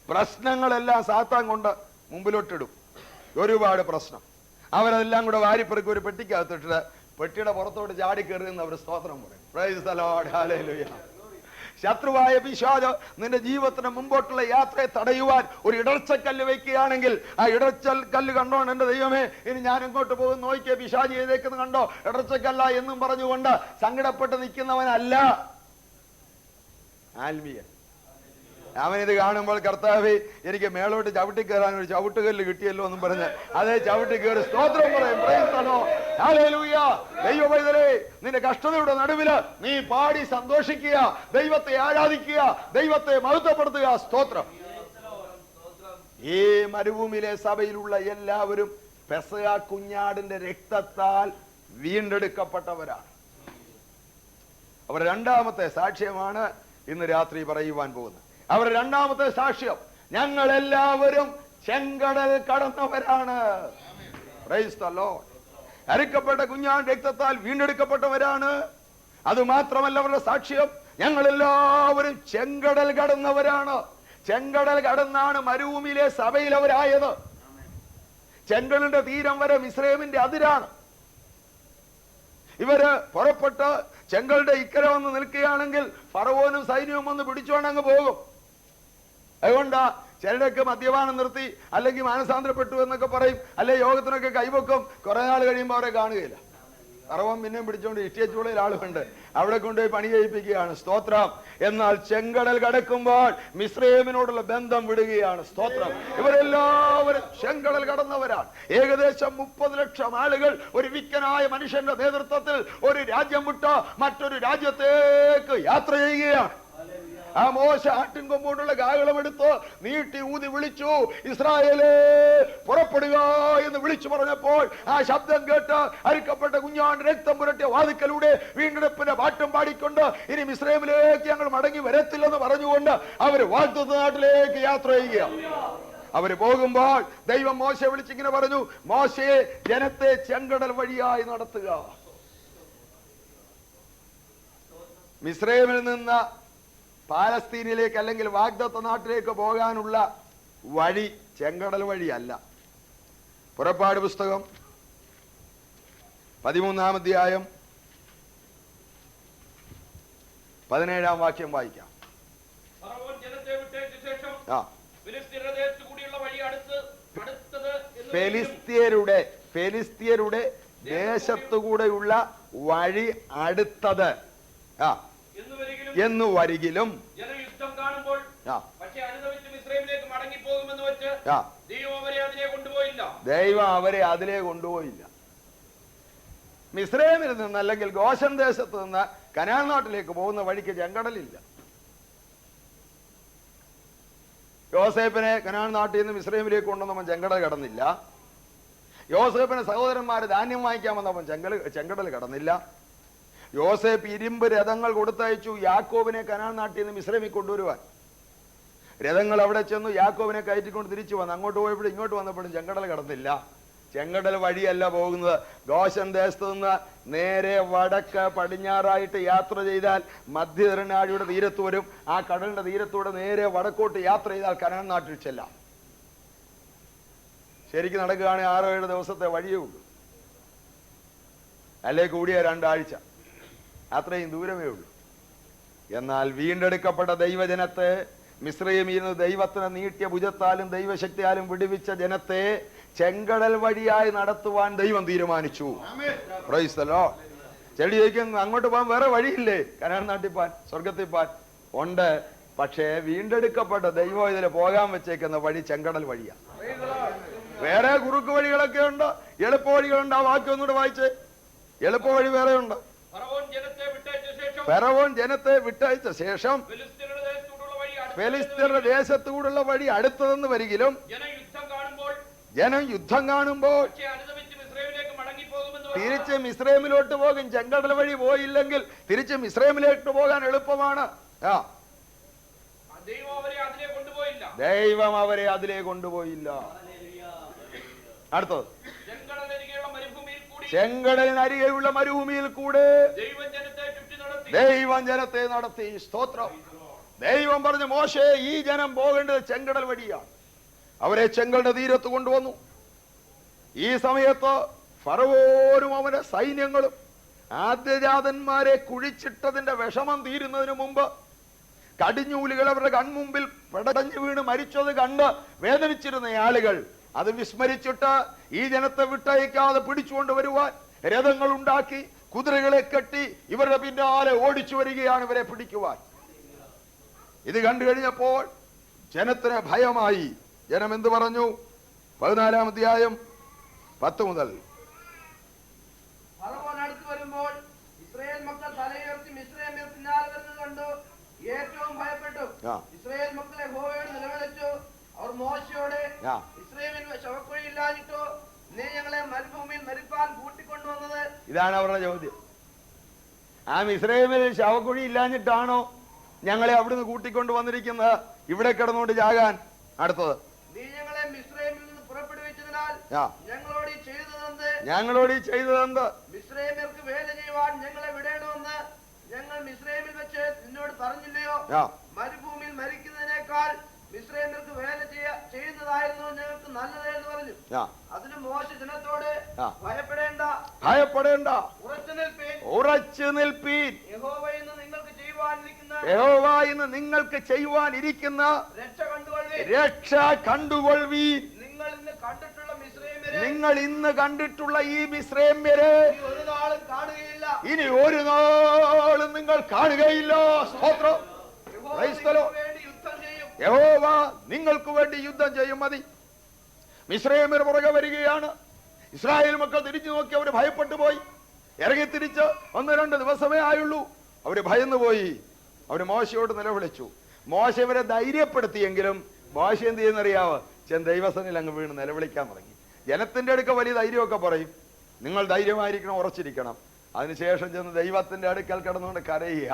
S1: പ്രശ്നങ്ങളെല്ലാം സാത്താൻ കൊണ്ട് മുമ്പിലോട്ടിടും. ഒരുപാട് പ്രശ്നം അവരെല്ലാം കൂടെ വാരിപ്പെറുക്കി ഒരു പെട്ടിക്കകത്തിട്ട് പെട്ടിയുടെ പുറത്തോട്ട് ചാടി കയറുന്ന അവർ സ്തോത്രം പറയും. Praise the Lord, hallelujah. ശത്രുവായ പിശാച് നിന്റെ ജീവിതത്തിന് മുമ്പോട്ടുള്ള യാത്രയെ തടയുവാൻ ഒരു ഇടർച്ചക്കല്ല് വെക്കുകയാണെങ്കിൽ, ആ ഇടർച്ചക്കല്ല് കണ്ടോണ്ട് എന്റെ ദൈവമേ, ഇനി ഞാൻ എങ്ങോട്ട് പോകും നോക്കിയ പിശാച് ചെയ്തേക്കുന്ന കണ്ടോ, ഇടർച്ചക്കല്ല എന്നും പറഞ്ഞുകൊണ്ട് സങ്കടപ്പെട്ട് നിൽക്കുന്നവനല്ല ആത്മീയൻ. അവനിത് കാണുമ്പോൾ, കർത്താവേ, എനിക്ക് മേളോട്ട് ചവിട്ടി കയറാൻ ഒരു ചവിട്ടുകല്ല് കിട്ടിയല്ലോ എന്നും പറഞ്ഞ് അതേ ചവിട്ടി കയറി സ്തോത്രം പറയും. ഹല്ലേലൂയ. ദൈവമൈതലേ, നിന്റെ കഷ്ടതയുടെ നടുവില് നീ പാടി സന്തോഷിക്കുക, ദൈവത്തെ ആരാധിക്കുക, ദൈവത്തെ മഹത്വപ്പെടുത്തുക. സ്തോത്രം. ഈ മരുഭൂമിയിലെ സഭയിലുള്ള എല്ലാവരും പെസഹ കുഞ്ഞാടിന്റെ രക്തത്താൽ വീണ്ടെടുക്കപ്പെട്ടവരാണ്. അവർ രണ്ടാമത്തെ സാക്ഷ്യമാണ് ഇന്ന് രാത്രി പറയുവാൻ പോകുന്നത്. അവർ രണ്ടാമത്തെ സാക്ഷ്യം, ഞങ്ങൾ എല്ലാവരും ചെങ്കടൽ കടന്നവരാണ്. Praise the Lord. അറുക്കപ്പെട്ട കുഞ്ഞാൻ രക്തത്താൽ വീണ്ടെടുക്കപ്പെട്ടവരാണ്. അതുമാത്രമല്ല അവരുടെ സാക്ഷ്യം, ഞങ്ങൾ എല്ലാവരും ചെങ്കടൽ കടന്നവരാണ്. ചെങ്കടൽ കടന്നാണ് മരുഭൂമിയിലെ സഭയിൽ അവരായത്. ചെങ്കടലിന്റെ തീരം വരെ മിസ്രൈമിന്റെ അതിരാണ്. ഇവര് പുറപ്പെട്ട് ചെങ്കടലിന്റെ ഇക്കര വന്ന് നിൽക്കുകയാണെങ്കിൽ ഫറവോനും സൈന്യവും വന്ന് പിടിച്ചോണ്ടങ്ങ് പോകും. അതുകൊണ്ടാ ചിലരൊക്കെ മദ്യപാനം നിർത്തി, അല്ലെങ്കിൽ മാനസാന്തരപ്പെട്ടു എന്നൊക്കെ പറയും, അല്ലെ യോഗത്തിനൊക്കെ കൈവക്കും. കുറെ നാൾ കഴിയുമ്പോൾ അവരെ കാണുകയില്ല. ഫറവോൻ പിന്നെയും പിടിച്ചോണ്ട് ഇഷ്ടിയച്ചുള്ളിൽ ആളുണ്ട്, അവിടെ കൊണ്ടുപോയി പണി ചെയ്യിപ്പിക്കുകയാണ്. സ്തോത്രം. എന്നാൽ ചെങ്കടൽ കടക്കുമ്പോൾ മിസ്രൈമിനോടുള്ള ബന്ധം വിടുകയാണ്. സ്തോത്രം. ഇവരെല്ലാവരും ചെങ്കടൽ കടന്നവരാണ്. ഏകദേശം 30 ലക്ഷം ആളുകൾ ഒരു വിക്കനായ മനുഷ്യന്റെ നേതൃത്വത്തിൽ ഒരു രാജ്യം വിട്ട് മറ്റൊരു രാജ്യത്തേക്ക് യാത്ര ചെയ്യുകയാണ്. ആ മോശ ആട്ടിൻ കൊമ്പോണ്ടുള്ള കാഹളം എടുത്ത് നീട്ടി ഊതി വിളിച്ചു, ഇസ്രായേലേ പുറപ്പെടുക എന്ന് വിളിച്ചു പറഞ്ഞപ്പോൾ ആ ശബ്ദം കേട്ട് അറുക്കപ്പെട്ട കുഞ്ഞാണ്ട് രക്തം പുരട്ടിയ വാതിക്കലൂടെ വീണ്ടെടുപ്പിന്റെ പാട്ടും പാടിക്കൊണ്ട് ഇനി മിസ്രൈമിലേക്ക് ഞങ്ങൾ മടങ്ങി വരത്തില്ലെന്ന് പറഞ്ഞുകൊണ്ട് അവര് വാഗ്ദത്ത നാട്ടിലേക്ക് യാത്ര ചെയ്യുക. അവര് പോകുമ്പോൾ ദൈവം മോശയെ വിളിച്ചിങ്ങനെ പറഞ്ഞു, മോശയെ ജനത്തെ ചെങ്കടൽ വഴിയായി നടത്തുക. മിസ്രൈമിൽ നിന്ന് പാലസ്തീനിലേക്ക് അല്ലെങ്കിൽ വാഗ്ദത്ത നാട്ടിലേക്ക് പോകാനുള്ള വഴി ചെങ്കടൽ വഴിയല്ല. പുറപ്പാട് പുസ്തകം 13-ാം അധ്യായം 17-ാം വാക്യം വായിക്കാം. ഫെലിസ്ത്യരുടെ ദേശത്തുകൂടെയുള്ള വഴി അടുത്തത് എന്നു വരികിലും ദൈവം അവരെ അതിലേ കൊണ്ടുപോയില്ല. മിസ്രൈമിൽ നിന്ന് അല്ലെങ്കിൽ ഗോശൻ ദേശത്ത് നിന്ന് കനാൻ നാട്ടിലേക്ക് പോകുന്ന വഴിക്ക് ചെങ്കടലില്ല. യോസേപ്പിനെ കനാൻ നാട്ടിൽ നിന്ന് മിസ്രൈമിലേക്ക് കൊണ്ടുവന്നവൻ ചെങ്കടൽ കടന്നില്ല. യോസേപ്പിന് സഹോദരന്മാര് ധാന്യം വാങ്ങിക്കാൻ വന്നവൻ ചെങ്കടൽ കടന്നില്ല. യോസേപ്പ് ഇരുമ്പ് രഥങ്ങൾ കൊടുത്തയച്ചു യാക്കോബിനെ കനാൻ നാട്ടിൽ നിന്ന് മിസ്രൈമിൽ കൊണ്ടുവരുവാൻ. രഥങ്ങൾ അവിടെ ചെന്നു യാക്കോബിനെ കയറ്റിക്കൊണ്ട് തിരിച്ചു വന്നു. അങ്ങോട്ട് പോയപ്പോഴും ഇങ്ങോട്ട് വന്നപ്പോഴും ചെങ്കടൽ കടന്നില്ല. ചെങ്കടൽ വഴിയല്ല പോകുന്നത്. ഗോശൻ ദേശത്ത് നിന്ന് നേരെ വടക്ക് പടിഞ്ഞാറായിട്ട് യാത്ര ചെയ്താൽ മധ്യധരനാഴിയുടെ തീരത്ത് വരും. ആ കടലിന്റെ തീരത്തൂടെ നേരെ വടക്കോട്ട് യാത്ര ചെയ്താൽ കനാൻ നാട്ടിൽ ചെല്ലാം. ശരിക്കും നടക്കുകയാണെങ്കിൽ 6-7 ദിവസത്തെ വഴിയേ ഉള്ളൂ, അല്ലേ കൂടിയ 2 ആഴ്ച, അത്രയും ദൂരമേ ഉള്ളൂ. എന്നാൽ വീണ്ടെടുക്കപ്പെട്ട ദൈവജനത്തെ മിസ്രൈമിൽ നിന്ന് ദൈവത്തിന് നീട്ടിയ ഭുജത്താലും ദൈവശക്തിയാലും വിടുവിച്ച ജനത്തെ ചെങ്കടൽ വഴിയായി നടത്തുവാൻ ദൈവം തീരുമാനിച്ചു. Price the Lord. ചെടി ചോദിക്കും, അങ്ങോട്ട് പോകാൻ വേറെ വഴിയില്ലേ? കനാൻ നാട്ടിൽ പോകാൻ, സ്വർഗത്തിൽ പോകാൻ ഉണ്ട്. പക്ഷേ വീണ്ടെടുക്കപ്പെട്ട ദൈവം ഇതിൽ പോകാൻ വെച്ചേക്കുന്ന വഴി ചെങ്കടൽ വഴിയാണ്. വേറെ കുറുക്ക് വഴികളൊക്കെ ഉണ്ട്, എളുപ്പ വഴികളുണ്ട്. ആ വാക്യം ഒന്നുകൂടെ വായിച്ചേ. എളുപ്പ വഴി വേറെ ഉണ്ട്. ഫറവോൻ ജനത്തെ വിട്ടയച്ച ശേഷം ഫെലിസ്ത്യരുടെ ദേശത്തൂടുള്ള വഴി അടുത്തതെന്ന് വരികിലും ജനം യുദ്ധം കാണുമ്പോൾ തിരിച്ച് മിസ്രൈമിലോട്ട് പോകും. ചെങ്കടൽ വഴി പോയില്ലെങ്കിൽ തിരിച്ച് മിസ്രൈമിലോട്ട് പോകാൻ എളുപ്പമാണ്. ദൈവം അവരെ അതിലേ കൊണ്ടുപോയില്ല. അടുത്തത്, ചെങ്കടലിനരികെയുള്ള മരുഭൂമിയിൽ കൂടെ ദൈവം ജനത്തെ നടത്തി. സ്തോത്രം. ദൈവം പറഞ്ഞു, മോശേ, ഈ ജനം പോകേണ്ടത് ചെങ്കടൽ വഴിയാണ്. അവരെ ചെങ്കടലിന്റെ തീരത്ത് കൊണ്ടുവന്നു. ഈ സമയത്ത് ഫറവോനും അവന്റെ സൈന്യങ്ങളും ആദ്യജാതന്മാരെ കുഴിച്ചിട്ടതിന്റെ വിഷമം തീരുന്നതിന് മുമ്പ് കടിഞ്ഞൂലുകൾ അവരുടെ കൺമുമ്പിൽ പടഞ്ഞു വീണ് മരിച്ചത് കണ്ട് വേദനിച്ചിരുന്ന ആളുകൾ അത് വിസ്മരിച്ചിട്ട് ഈ ജനത്തെ വിട്ടയക്കാതെ പിടിച്ചുകൊണ്ട് വരുവാൻ രഥങ്ങൾ ഉണ്ടാക്കി കുതിരകളെ കെട്ടി ഇവരുടെ പിന്നാലെ ഓടിച്ചു വരികയാണ് ഇവരെ പിടിക്കുവാൻ. ഇത് കണ്ടു കഴിഞ്ഞപ്പോൾ ജനത്തിന് ഭയമായി. ജനം എന്ത് പറഞ്ഞു? 14-ാം അധ്യായം 10 മുതൽ.
S3: ഫറവോൻ അടുത്ത് വരുമ്പോൾ ഇസ്രായേൽ മക്കൾ തലയുയർത്തി മിസ്രയീമ്യർ പിന്നാലെ വരുന്നത് കണ്ടു ഏറ്റവും ഭയപ്പെട്ടു. ഇസ്രായേൽ മക്കളെ യഹോവയോട് നിലവിളിച്ചു. അവർ മോശയോട്, ഇസ്രായേലിൽ ശവക്കുഴിയില്ലാഞ്ഞിട്ടോ നീ ഞങ്ങളെ മരുഭൂമിയിൽ മരിപ്പാൻ കൂട്ടിക്കൊണ്ടുവന്നത്?
S1: ഇതാണ് അവരുടെ ചോദ്യം. ആ മിസ്രയീമിൽ ശവക്കുഴി ഇല്ലാഞ്ഞിട്ടാണോ ഞങ്ങളെ അവിടുന്ന് കൂട്ടിക്കൊണ്ട് വന്നിരിക്കുന്നത് ഇവിടെ കിടന്നുകൊണ്ട് ചാകാൻ? അടുത്തത്,
S3: നീ ഞങ്ങളെ മിസ്രയീമിൽ നിന്ന് പുറപ്പെടുവിച്ചതിനാൽ
S1: ഞങ്ങളോട് ചെയ്തതെന്ത്?
S3: മിസ്രയീമ്യർക്ക് വേല ചെയ്യുവാൻ ഞങ്ങളെ വിടേണമെന്ന് ഞങ്ങൾ മിസ്രയീമിൽ വെച്ച് നിന്നോട് പറഞ്ഞില്ലയോ? മരുഭൂമിയിൽ മരിക്കുന്നതിനേക്കാൾ മിസ്രയീമ്യർക്ക് വേല ചെയ്യുന്നതായിരുന്നു ഞങ്ങൾക്ക് നല്ലത് എന്ന് പറഞ്ഞു. അതിന് മോശ ജനത്തോട്, ഭയപ്പെടേണ്ട, ഉറച്ചു നിൽപ്പീൻ. യഹോവ ഇന്ന് നിങ്ങൾക്ക് ചെയ്യുവാനിരിക്കുന്ന രക്ഷ കണ്ടുകൊള്ളുവീൻ. നിങ്ങൾ ഇന്ന് കണ്ടിട്ടുള്ള ഈ മിസ്രയീമ്യരെ ഇനി ഒരു നാളും നിങ്ങൾ കാണുകയില്ല. സ്തോത്രം. യഹോവ നിങ്ങൾക്ക് വേണ്ടി യുദ്ധം ചെയ്യും. മതി. മിസ്രയീമ്യർ പുറകെ വരികയാണ്. ഇസ്രായേൽ മക്കൾ തിരിച്ചു നോക്കി അവര് ഭയപ്പെട്ടു പോയി. ഇറങ്ങി തിരിച്ച് 1-2 ദിവസമേ ആയുള്ളൂ. അവര് ഭയന്നു പോയി. അവര് മോശയോട് നിലവിളിച്ചു. മോശ ഇവരെ ധൈര്യപ്പെടുത്തിയെങ്കിലും മോശ എന്ത് ചെയ്യുന്നറിയാവോ? ദൈവസനിൽ അങ്ങ് വീണ് നിലവിളിക്കാൻ തുടങ്ങി. ജനത്തിന്റെ അടുക്ക വലിയ ധൈര്യമൊക്കെ പറയും. നിങ്ങൾ ധൈര്യമായിരിക്കണം, ഉറച്ചിരിക്കണം. അതിനുശേഷം ചെന്ന് ദൈവത്തിന്റെ അടുക്കൽ കിടന്നുകൊണ്ട് കരയുക.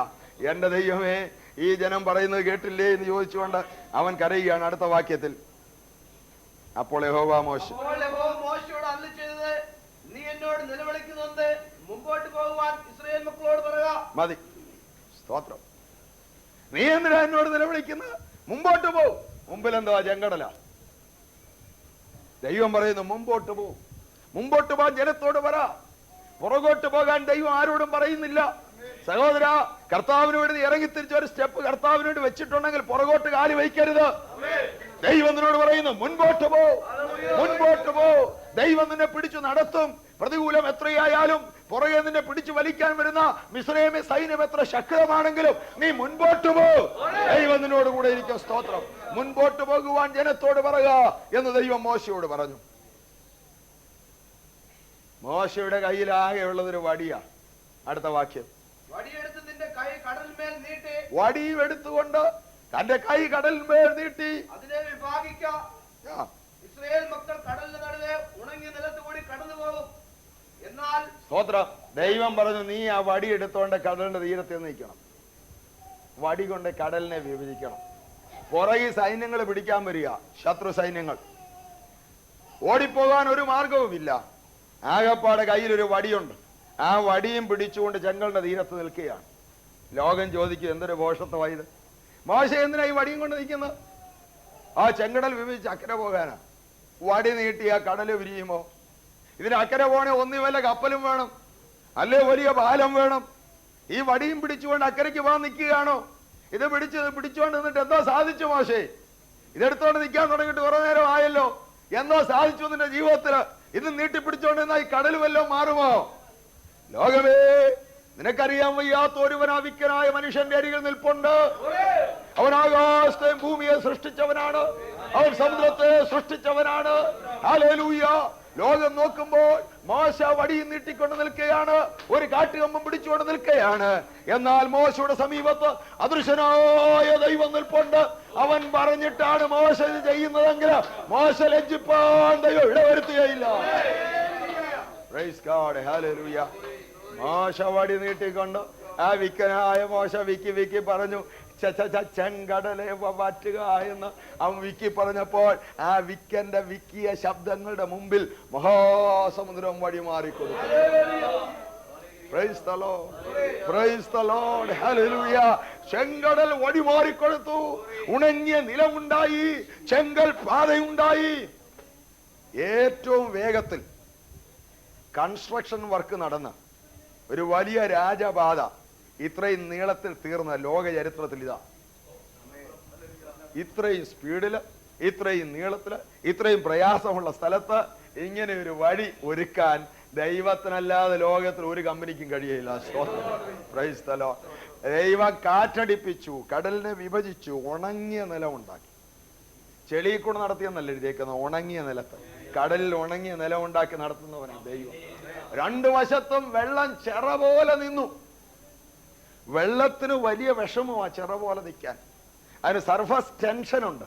S3: എന്റെ ദൈവമേ, ഈ ജനം പറയുന്നത് കേട്ടില്ലേ എന്ന് ചോദിച്ചുകൊണ്ട് അവൻ കരയുകയാണ്. അടുത്ത വാക്യത്തിൽ, അപ്പോൾ യഹോവ മോശയോട് അരുളിച്ചെയ്തത്, നീ എന്നോട് നിലവിളിക്കുന്നത് മുമ്പോട്ട് പോകുവാൻ ഇസ്രായേൽ മക്കളോട് പറയുക.
S1: മതി. സ്തോത്രം. നീ എന്തിനാ എന്നോട് നിലവിളിക്കുന്നത്? മുമ്പോട്ട് പോ. മുമ്പിൽ എന്താ? ചെങ്കടല. ദൈവം പറയുന്നു മുമ്പോട്ട് പോ. മുമ്പോട്ട് പോകാൻ ജനത്തോട് പറ. പുറകോട്ട് പോകാൻ ദൈവം ആരോടും പറയുന്നില്ല. സഹോദര, കർത്താവിന് വേണ്ടി ഇറങ്ങി തിരിച്ച ഒരു സ്റ്റെപ്പ് കർത്താവിന് വേണ്ടി വെച്ചിട്ടുണ്ടെങ്കിൽ പുറകോട്ട് കാല് വയ്ക്കരുത്. ദൈവം നിന്നോട് പറയുന്നു മുൻപോട്ട് പോ, മുൻപോട്ട് പോ. ദൈവം നിന്നെ പിടിച്ചു നടത്തും. പ്രതികൂലം എത്രയായാലും പുറകെ നിന്നെ പിടിച്ചു വലിക്കാൻ വരുന്ന മിസ്രയീമ്യ സൈന്യം എത്ര ശക്തമാണെങ്കിലും നീ മുൻപോട്ട് പോ. ദൈവം നിന്നോട് കൂടെ ഇരിക്കും. സ്തോത്രം. മുൻപോട്ട് പോകുവാൻ ജനത്തോട് പറയുക എന്ന് ദൈവം മോശയോട് പറഞ്ഞു. മോശയുടെ കയ്യിലാകെ ഉള്ളതൊരു വടിയാ. അടുത്ത വാക്യം,
S3: വടിയെടുത്ത് നിന്റെ കൈ കടലിന്മേൽ നീട്ടി.
S1: വടിയും എടുത്തുകൊണ്ട്
S3: തന്റെ കൈ കടലിന്മേൽ നീട്ടി
S2: അതിനെ വിഭാഗിക്ക. ഇസ്രായേൽ മക്കൾ കടലിന് നടുവെ ഉണങ്ങിയ നിലത്ത് കൂടി കടന്നു പോകും. എന്നാൽ
S3: സ്തോത്രം, ദൈവം പറഞ്ഞു നീ ആ വടി എടുത്തോണ്ട് കടലിന്റെ തീരത്ത് നിൽക്കണം. വടി കൊണ്ട് കടലിനെ വിഭജിക്കണം. പുറകെ സൈന്യങ്ങൾ പിടിക്കാൻ വരിക, ശത്രു സൈന്യങ്ങൾ. ഓടിപ്പോകാൻ ഒരു മാർഗവുമില്ല. ആകപ്പാടെ കയ്യിലൊരു വടിയുണ്ട്. ആ വടിയും പിടിച്ചുകൊണ്ട് ചെങ്കലിന്റെ തീരത്ത് നിൽക്കുകയാണ്. ലോകം ചോദിക്കും എന്തൊരു ഭോഷത്വമായത്, മോശ എന്തിനാ ഈ വടിയും കൊണ്ട് നിൽക്കുന്നത്? ആ ചെങ്കടൽ വിഭജിച്ച് അക്കരെ പോകാനാ. വടി നീട്ടി ആ കടല് വിരിയുമോ? ഇതിന് അക്കരെ പോണേ ഒന്നി വല്ല കപ്പലും വേണം, അല്ലേ വലിയ പാലം വേണം. ഈ വടിയും പിടിച്ചുകൊണ്ട് അക്കരയ്ക്ക് പോകാൻ നിൽക്കുകയാണോ? ഇത് പിടിച്ചുകൊണ്ട് നിന്നിട്ട് എന്തോ സാധിച്ചു മോശേ? ഇതെടുത്തോണ്ട് നിൽക്കാൻ തുടങ്ങിയിട്ട് കുറെ നേരം ആയല്ലോ, എന്തോ സാധിച്ചു നിന്റെ ജീവിതത്തില്? ഇത് നീട്ടിപ്പിടിച്ചോണ്ട് നിന്നാ ഈ കടൽ വല്ലതും മാറുമോ? ലോകമേ, നിനക്കറിയാൻ വയ്യാത്ത ഒരുവൻ ആ വിക്കനായ മനുഷ്യന്റെ അരികിൽ നിൽപ്പുണ്ട്. അവൻ ആകാശത്തെയും ഭൂമിയെ സൃഷ്ടിച്ചവനാണ്. അവൻ സമുദ്രത്തെ സൃഷ്ടിച്ചവനാണ്. ഹല്ലേലൂയ. ലോകം നോക്കുമ്പോൾ മോശ വടിയും നീട്ടിക്കൊണ്ട് നിൽക്കുകയാണ്, ഒരു കാട്ടുകമ്പം പിടിച്ചുകൊണ്ട് നിൽക്കുകയാണ്. എന്നാൽ മോശയുടെ സമീപത്ത് അദൃശ്യനായ ദൈവം നിൽപ്പുണ്ട്. അവൻ പറഞ്ഞിട്ടാണ് മോശ ഇത് ചെയ്യുന്നതെങ്കിൽ മോശ ലജ്ജിപ്പാൻ ദൈവം ഇടവരുത്തുകയില്ല. Praise God, hallelujah. മോശ വടി നീട്ടിക്കൊണ്ട് ആ വിക്കനായ മോശ വിക്കി പറഞ്ഞു, ചെങ്കടലെ വറ്റുക എന്ന് അവൻ വിക്കി പറഞ്ഞപ്പോൾ ആ വിക്കന്റെ വിക്കിയ ശബ്ദങ്ങളുടെ മുമ്പിൽ മഹാസമുദ്രം വഴി മാറിക്കൊടുത്തു. Praise the Lord, praise the Lord, hallelujah. ചെങ്കടൽ വഴി മാറിക്കൊടുത്തു. ഉണങ്ങിയ നിലമുണ്ടായി, ചെങ്കൽ പാതയുണ്ടായി. ഏറ്റവും വേഗത്തിൽ കൺസ്ട്രക്ഷൻ വർക്ക് നടന്ന ഒരു വലിയ രാജപാത ഇത്രയും നീളത്തിൽ തീർന്ന ലോക ചരിത്രത്തിൽ ഇതാ. ഇത്രയും സ്പീഡില്, ഇത്രയും നീളത്തില്, ഇത്രയും പ്രയാസമുള്ള സ്ഥലത്ത് ഇങ്ങനെ ഒരു വഴി ഒരുക്കാൻ ദൈവത്തിനല്ലാതെ ലോകത്തിൽ ഒരു കമ്പനിക്കും കഴിയില്ല. Price the Lord. ദൈവം കാറ്റടിപ്പിച്ചു, കടലിനെ വിഭജിച്ചു, ഉണങ്ങിയ നിലം ഉണ്ടാക്കി. ചെളിയിൽ കൂടെ നടത്തിയെന്നല്ല എഴുതിയേക്കുന്നത്, ഉണങ്ങിയ നിലത്ത്. കടലിൽ ഉണങ്ങിയ നിലം ഉണ്ടാക്കി നടത്തുന്നവനാണ് ദൈവം. രണ്ടു വശത്തും വെള്ളം ചിറ പോലെ നിന്നു. വെള്ളത്തിന് വലിയ വിഷമമാ ചിറ പോലെ നിൽക്കാൻ. അതിന് സർഫസ് ടെൻഷനുണ്ട്.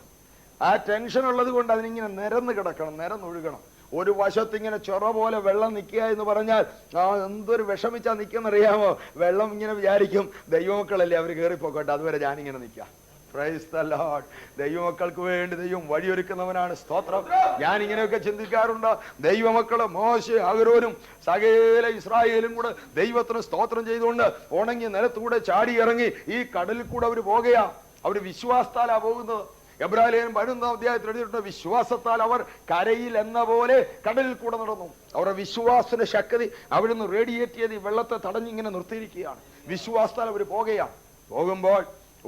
S3: ആ ടെൻഷൻ ഉള്ളത് കൊണ്ട് അതിനിങ്ങനെ നിരന്ന് കിടക്കണം, നിരന്നൊഴുകണം. ഒരു വശത്ത് ഇങ്ങനെ ചിറ പോലെ വെള്ളം നിൽക്കുക എന്ന് പറഞ്ഞാൽ എന്തൊരു വിഷമിച്ചാ നിൽക്കുന്നറിയാമോ? വെള്ളം ഇങ്ങനെ വിചാരിക്കും ദൈവമക്കളല്ലേ, അവർ കയറിപ്പോക്കട്ടെ, അതുവരെ ഞാനിങ്ങനെ നിൽക്കാം. Praise the Lord. ദൈവമക്കൾക്ക് വേണ്ടി ദൈവം വഴിയൊരുക്കുന്നവനാണ്. സ്തോത്രം. ഞാൻ ഇങ്ങനെയൊക്കെ ചിന്തിക്കാറുണ്ട്. ദൈവമക്കള് മോശ, അഹരോനും സകല ഇസ്രായേലും കൂടെ ദൈവത്തിന് സ്തോത്രം ചെയ്തുകൊണ്ട് ഉണങ്ങിയ നിലത്തൂടെ ചാടി ഇറങ്ങി ഈ കടലിൽ കൂടെ അവർ പോകുകയാ. അവര് വിശ്വാസത്താലാ പോകുന്നത്. എബ്രായലേഖനം 11-ാം അധ്യായത്തിൽ എഴുതിയിട്ടുണ്ട്, വിശ്വാസത്താൽ അവർ കരയിൽ എന്ന പോലെ കടലിൽ കൂടെ നടന്നു. അവരുടെ വിശ്വാസത്തിന്റെ ശക്തി അവിടുന്ന് റേഡിയേറ്റ് ചെയ്ത് ഈ വെള്ളത്തെ തടഞ്ഞിങ്ങനെ നിർത്തിയിരിക്കുകയാണ്. വിശ്വാസത്താൽ അവർ പോകുകയാണ്. പോകുമ്പോൾ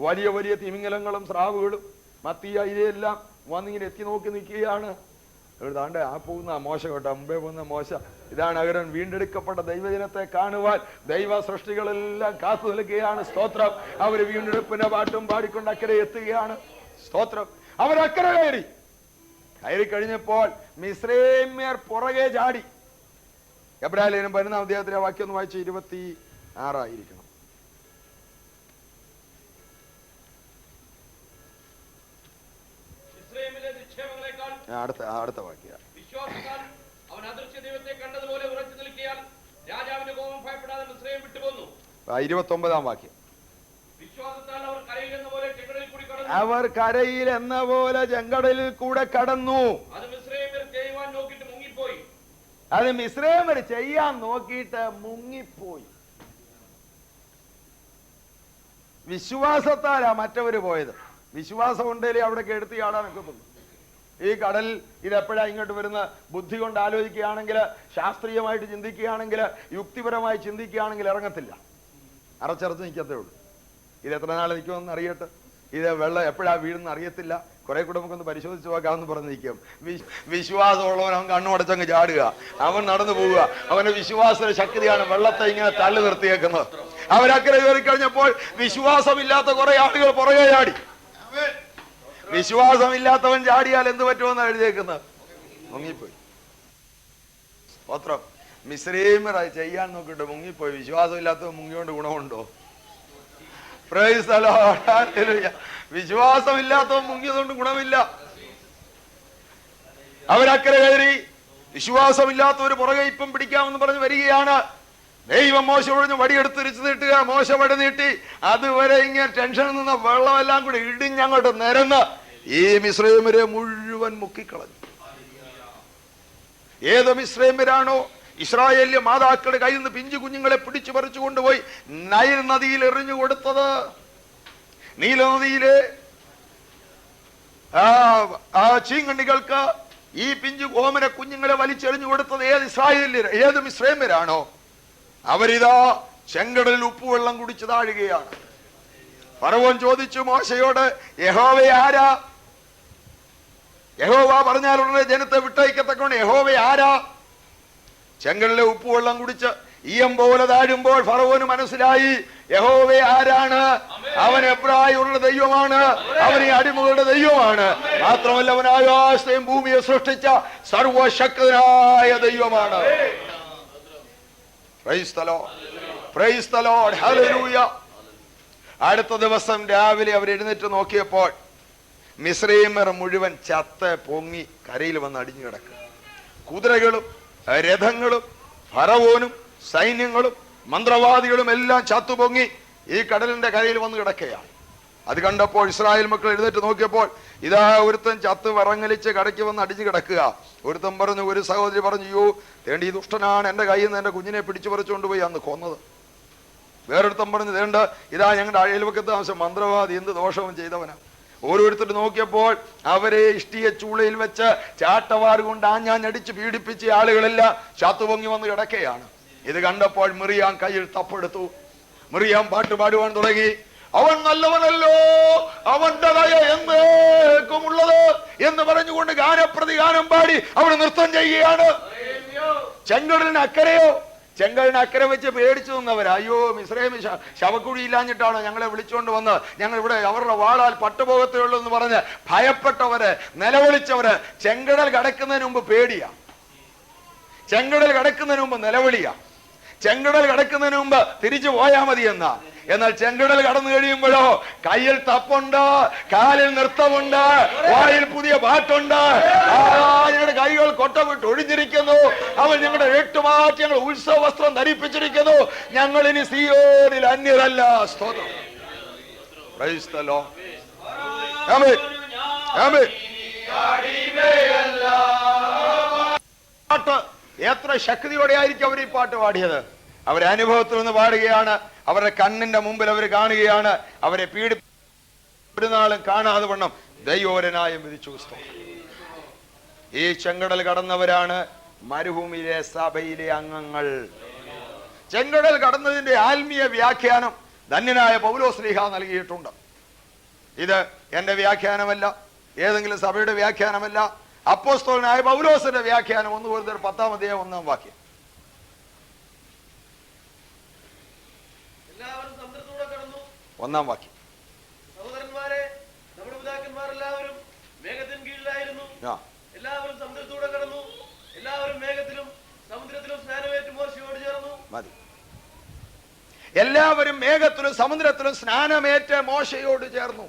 S3: വലിയ വലിയ തിമിംഗലങ്ങളും സ്രാവുകളും മത്തിയ ഇതെല്ലാം വന്നിങ്ങനെ എത്തി നോക്കി നിൽക്കുകയാണ്. എഴുതാണ്ട് ആ പോകുന്ന മോശ കേട്ടോ, മുമ്പേ പോകുന്ന മോശ. ഇതാണ് അഹരോൻ. വീണ്ടെടുക്കപ്പെട്ട ദൈവജനത്തെ കാണുവാൻ ദൈവ സൃഷ്ടികളെല്ലാം കാത്തു നിൽക്കുകയാണ്. സ്തോത്രം. അവര് വീണ്ടെടുപ്പിന്റെ പാട്ടും പാടിക്കൊണ്ട് അക്കരെ എത്തുകയാണ്. സ്തോത്രം. അവരക്കരെ കയറി കഴിഞ്ഞപ്പോൾ മിസ്രൈമ്യർ പുറകെ ചാടി. എബ്രായലേഖനം 11-ാം അധ്യായത്തിലെ വാക്യം ഒന്ന് വായിച്ച് 26 അടുത്ത വാക്യ.
S2: വിശ്വാസത്താൽ അവൻ അദൃശ്യ ദൈവത്തെ കണ്ടതുപോലെ ഉറച്ചു നിൽക്കിയാൽ രാജാവിന്റെ കോപം ഭയപ്പെടാതെ മിസ്രയീം വിട്ടുപോന്നു.
S3: 29-ാം വാക്യം.
S2: വിശ്വാസത്താൽ അവർ കരയിൽ എന്ന പോലെ ചെങ്കടലിൽ കൂടി കടന്നു.
S3: അവർ കരയിൽ എന്ന പോലെ ചെങ്കടലിൽ കൂടെ കടന്നു.
S2: അത് മിസ്രയീമ്യർ ചെയ്യുവാൻ നോക്കിയിട്ട് മുങ്ങിപ്പോയി.
S3: അത് മിസ്രയീമ്യർ ചെയ്യാൻ നോക്കിയിട്ട് മുങ്ങിപ്പോയി. വിശ്വാസത്താലാ മറ്റവര് പോയത്. വിശ്വാസം ഉണ്ടെങ്കിൽ അവിടെ എടുത്ത് ചാടാനൊക്കെ തോന്നും. ഈ കടൽ ഇതെപ്പോഴാ ഇങ്ങോട്ട് വരുന്ന ബുദ്ധി കൊണ്ട് ആലോചിക്കുകയാണെങ്കിൽ, ശാസ്ത്രീയമായിട്ട് ചിന്തിക്കുകയാണെങ്കിൽ, യുക്തിപരമായി ചിന്തിക്കുകയാണെങ്കിൽ ഇറങ്ങത്തില്ല. അറച്ചറച്ച് നിൽക്കത്തേ ഉള്ളൂ. ഇത് എത്ര നാൾ നിൽക്കുമെന്ന് അറിയട്ടെ. ഇത് വെള്ളം എപ്പോഴാ വീഴുന്ന അറിയത്തില്ല. കുറെ കൂടെ നമുക്കൊന്ന് പരിശോധിച്ച് നോക്കാമെന്ന് പറഞ്ഞിരിക്കും. വിശ്വാസമുള്ളവൻ അവൻ കണ്ണുമടച്ചങ്ങ് ചാടുക, അവൻ നടന്നു പോവുക. അവന്റെ വിശ്വാസത്തിന്റെ ശക്തിയാണ് വെള്ളത്തെ ഇങ്ങനെ തള്ളി നിർത്തിയേക്കുന്നത്. അവരക്കരെ കയറി കഴിഞ്ഞപ്പോൾ വിശ്വാസമില്ലാത്ത കുറെ ആളുകൾ പുറകെ ചാടി. വിശ്വാസമില്ലാത്തവൻ ചാടിയാൽ എന്ത് പറ്റുമെന്ന് എഴുതിയേക്കുന്നത്? മുങ്ങിപ്പോയി. സ്തോത്രം. മിസ്രയീമ്യർ ചെയ്യാൻ നോക്കിയിട്ട് മുങ്ങിപ്പോയി. വിശ്വാസം ഇല്ലാത്തവൻ മുങ്ങിയോണ്ട് ഗുണമുണ്ടോ? Praise the Lord. ഹല്ലേലൂയ. വിശ്വാസമില്ലാത്തവൻ മുങ്ങിയതുകൊണ്ട് ഗുണമില്ല. അവരക്കരെ കയറി വിശ്വാസമില്ലാത്തവര് പുറകെ ഇപ്പം പിടിക്കാമെന്ന് പറഞ്ഞ് വരികയാണ്. ദൈവം മോശ ഒഴിഞ്ഞ് വടിയെടുത്ത് തിരിച്ചു നീട്ടുക. മോശ വടി നീട്ടി. അതുവരെ ഇങ്ങനെ ടെൻഷനിൽ നിന്ന വെള്ളമെല്ലാം കൂടി ഇടിഞ്ഞങ്ങോട്ട് നിരന്ന് ഈ മിസ്രൈമ്യരെ മുഴുവൻ മുക്കിക്കളഞ്ഞു. ഏത് മിസ്രൈമ്യരാണോ ഇസ്രായേലിലെ മാതാക്കളുടെ കയ്യിൽ നിന്ന് പിഞ്ചു കുഞ്ഞുങ്ങളെ പിടിച്ചു പറിച്ചു കൊണ്ടുപോയി നൈൽ നദിയിൽ എറിഞ്ഞു കൊടുത്തത്, നീലനദിയിലെ ആ ചീങ്കണ്ണികൾക്ക് ഈ പിഞ്ചു ഓമന കുഞ്ഞുങ്ങളെ വലിച്ചെറിഞ്ഞു കൊടുത്തത് ഏത് മിസ്രൈമ്യരാണോ അവരിതാ ചെങ്കടലിൽ ഉപ്പുവെള്ളം കുടിച്ചു താഴുകയാണ്. ഫറവോൻ ചോദിച്ചു മോശയോട്, യഹോവ ആരാ? യഹോവ പറഞ്ഞാൽ ഉടനെ ജനത്തെ വിട്ടയക്കത്തക്കൊണ്ട് യഹോവ ആരാ? ചെങ്കടലിലെ ഉപ്പുവെള്ളം കുടിച്ച് ഈയം പോലെ താഴുമ്പോൾ ഫറവോന് മനസ്സിലായി യഹോവ ആരാണ്. അവൻ എബ്രായരുടെ ദൈവമാണ്, അവൻ ഈ അടിമകളുടെ ദൈവമാണ്. മാത്രമല്ല അവൻ ആകാശത്തെയും ഭൂമിയെ സൃഷ്ടിച്ച സർവശക്തനായ ദൈവമാണ്. Price the Lord, praise the Lord, hallelujah. അടുത്ത ദിവസം രാവിലെ അവർ എഴുന്നേറ്റ് നോക്കിയപ്പോൾ മിസ്രൈമ്യർ മുഴുവൻ ചത്ത് പൊങ്ങി കരയിൽ വന്ന് അടിഞ്ഞു കിടക്കുക. കുതിരകളും രഥങ്ങളും ഫറവോനും സൈന്യങ്ങളും മന്ത്രവാദികളും എല്ലാം ചത്തുപൊങ്ങി ഈ കടലിന്റെ കരയിൽ വന്ന് കിടക്കുകയാണ്. അത് കണ്ടപ്പോൾ ഇസ്രായേൽ മക്കൾ എഴുന്നേറ്റ് നോക്കിയപ്പോൾ ഇതാ ഒരുത്തൻ ചത്ത് വിറങ്ങലിച്ച് കടയ്ക്ക് വന്ന് അടിഞ്ഞു കിടക്കുക. ഒരുത്തൻ പറഞ്ഞു, ഒരു സഹോദരി പറഞ്ഞു, യോ തേണ്ട ഈ ദുഷ്ടനാണ് എന്റെ കയ്യിൽ നിന്ന് എന്റെ കുഞ്ഞിനെ പിടിച്ചു പറിച്ചുകൊണ്ട് പോയി അന്ന് കൊന്നത്. വേറൊരുത്തൻ പറഞ്ഞു, തേണ്ട ഇതാ ഞങ്ങളുടെ അയൽവക്കത്തെ ആവശ്യം മന്ത്രവാദി എന്ത് ദോഷവും ചെയ്തവനാ. ഓരോരുത്തർ നോക്കിയപ്പോൾ അവരെ ഇഷ്ടിയ ചൂളയിൽ വെച്ച് ചാട്ടവാറ് കൊണ്ട് ആഞ്ഞാഞ്ഞടിച്ച് പീഡിപ്പിച്ച ആളുകളെല്ലാം ചത്തുപൊങ്ങി വന്ന് കിടക്കുകയാണ്. ഇത് കണ്ടപ്പോൾ മിറിയാം കയ്യിൽ തപ്പെടുത്തു. മിറിയാം പാട്ട് പാടുവാൻ തുടങ്ങി. അവൻ നല്ലവനല്ലോ, അവന്റെ ദയ എന്നേക്കുമുള്ളത് എന്ന് പറഞ്ഞുകൊണ്ട് ഗാനപ്രതിഗാനം പാടി അവൻ നൃത്തം ചെയ്യുകയാണ്. ചെങ്കടലിന് അക്കരയോ, ചെങ്കടലിന് അക്കരെ വെച്ച് പേടിച്ചു നിന്നവരാ. അയ്യോ മിസ്രൈം ശവക്കുഴി ഇല്ലാഞ്ഞിട്ടാണോ ഞങ്ങളെ വിളിച്ചുകൊണ്ട് വന്ന് ഞങ്ങൾ ഇവിടെ അവരുടെ വാളാൽ പട്ടുപോകത്തേ ഉള്ളൂ എന്ന് പറഞ്ഞ് ഭയപ്പെട്ടവര്, നിലവിളിച്ചവര്. ചെങ്കടൽ കടക്കുന്നതിന് മുമ്പ് പേടിയാ, ചെങ്കടൽ കടക്കുന്നതിന് മുമ്പ് നിലവിളിയാ, ചെങ്കടൽ കടക്കുന്നതിന് മുമ്പ് തിരിച്ചു പോയാ മതി എന്നാ. എന്നാൽ ചെങ്കടൽ കടന്നു കഴിയുമ്പോഴോ കയ്യിൽ തപ്പുണ്ട്, കാലിൽ നൃത്തമുണ്ട്, വായിൽ പുതിയ പാട്ടുണ്ട്. ഞങ്ങളുടെ കൈകൾ കൊട്ടവിട്ട് ഒഴിഞ്ഞിരിക്കുന്നു. അവൻ ഞങ്ങളുടെ എട്ടുമാറ്റി ഞങ്ങൾ ഉത്സവ വസ്ത്രം ധരിപ്പിച്ചിരിക്കുന്നു. ഞങ്ങൾ ഇനി സിയോനിൽ അന്യരല്ല. സ്തോത്രം, പ്രൈസ് ദി ലോർഡ്, ആമേൻ, ആമേൻ. പാട്ട് എത്ര ശക്തിയോടെ ആയിരിക്കും അവർ ഈ പാട്ട് പാടിയത്. അവരെ അനുഭവത്തിൽ നിന്ന് പാടുകയാണ്. അവരുടെ കണ്ണിന്റെ മുമ്പിൽ അവർ കാണുകയാണ്. അവരെ പീഡിപ്പിനാളും കാണാതെ വണ്ണം ദൈവോരനായും വിധിച്ചു. ഈ ചെങ്കടൽ കടന്നവരാണ് മരുഭൂമിയിലെ സഭയിലെ അംഗങ്ങൾ. ചെങ്കടൽ കടന്നതിന്റെ ആത്മീയ വ്യാഖ്യാനം ധന്യനായ പൗലോസ്ലീഹ നൽകിയിട്ടുണ്ട്. ഇത് എന്റെ വ്യാഖ്യാനമല്ല, ഏതെങ്കിലും സഭയുടെ വ്യാഖ്യാനമല്ല. അപ്പോസ്തലനായ പൗലോസിന്റെ വ്യാഖ്യാനം 1 കൊരിന്ത്യർ 10-ാം അധ്യായം 1-ാം വാക്യം.
S2: എല്ലാവരും സമുദ്രത്തിലൂടെ കടന്നു.
S3: 1-ാം വാക്യം.
S2: സഹോദരന്മാരെ, നമ്മുടെ പിതാക്കന്മാരെല്ലാവരും മേഘത്തിൻ കീഴിലായിരുന്നു. എല്ലാവരും സമുദ്രത്തിലൂടെ കടന്നു. എല്ലാവരും മേഘത്തിലും സമുദ്രത്തിലും സ്നാനമേറ്റ് മോശയോട് ചേർന്നു. മതി.
S3: എല്ലാവരും മേഘത്തിലും സമുദ്രത്തിലും സ്നാനമേറ്റ് മോശയോട് ചേർന്നു.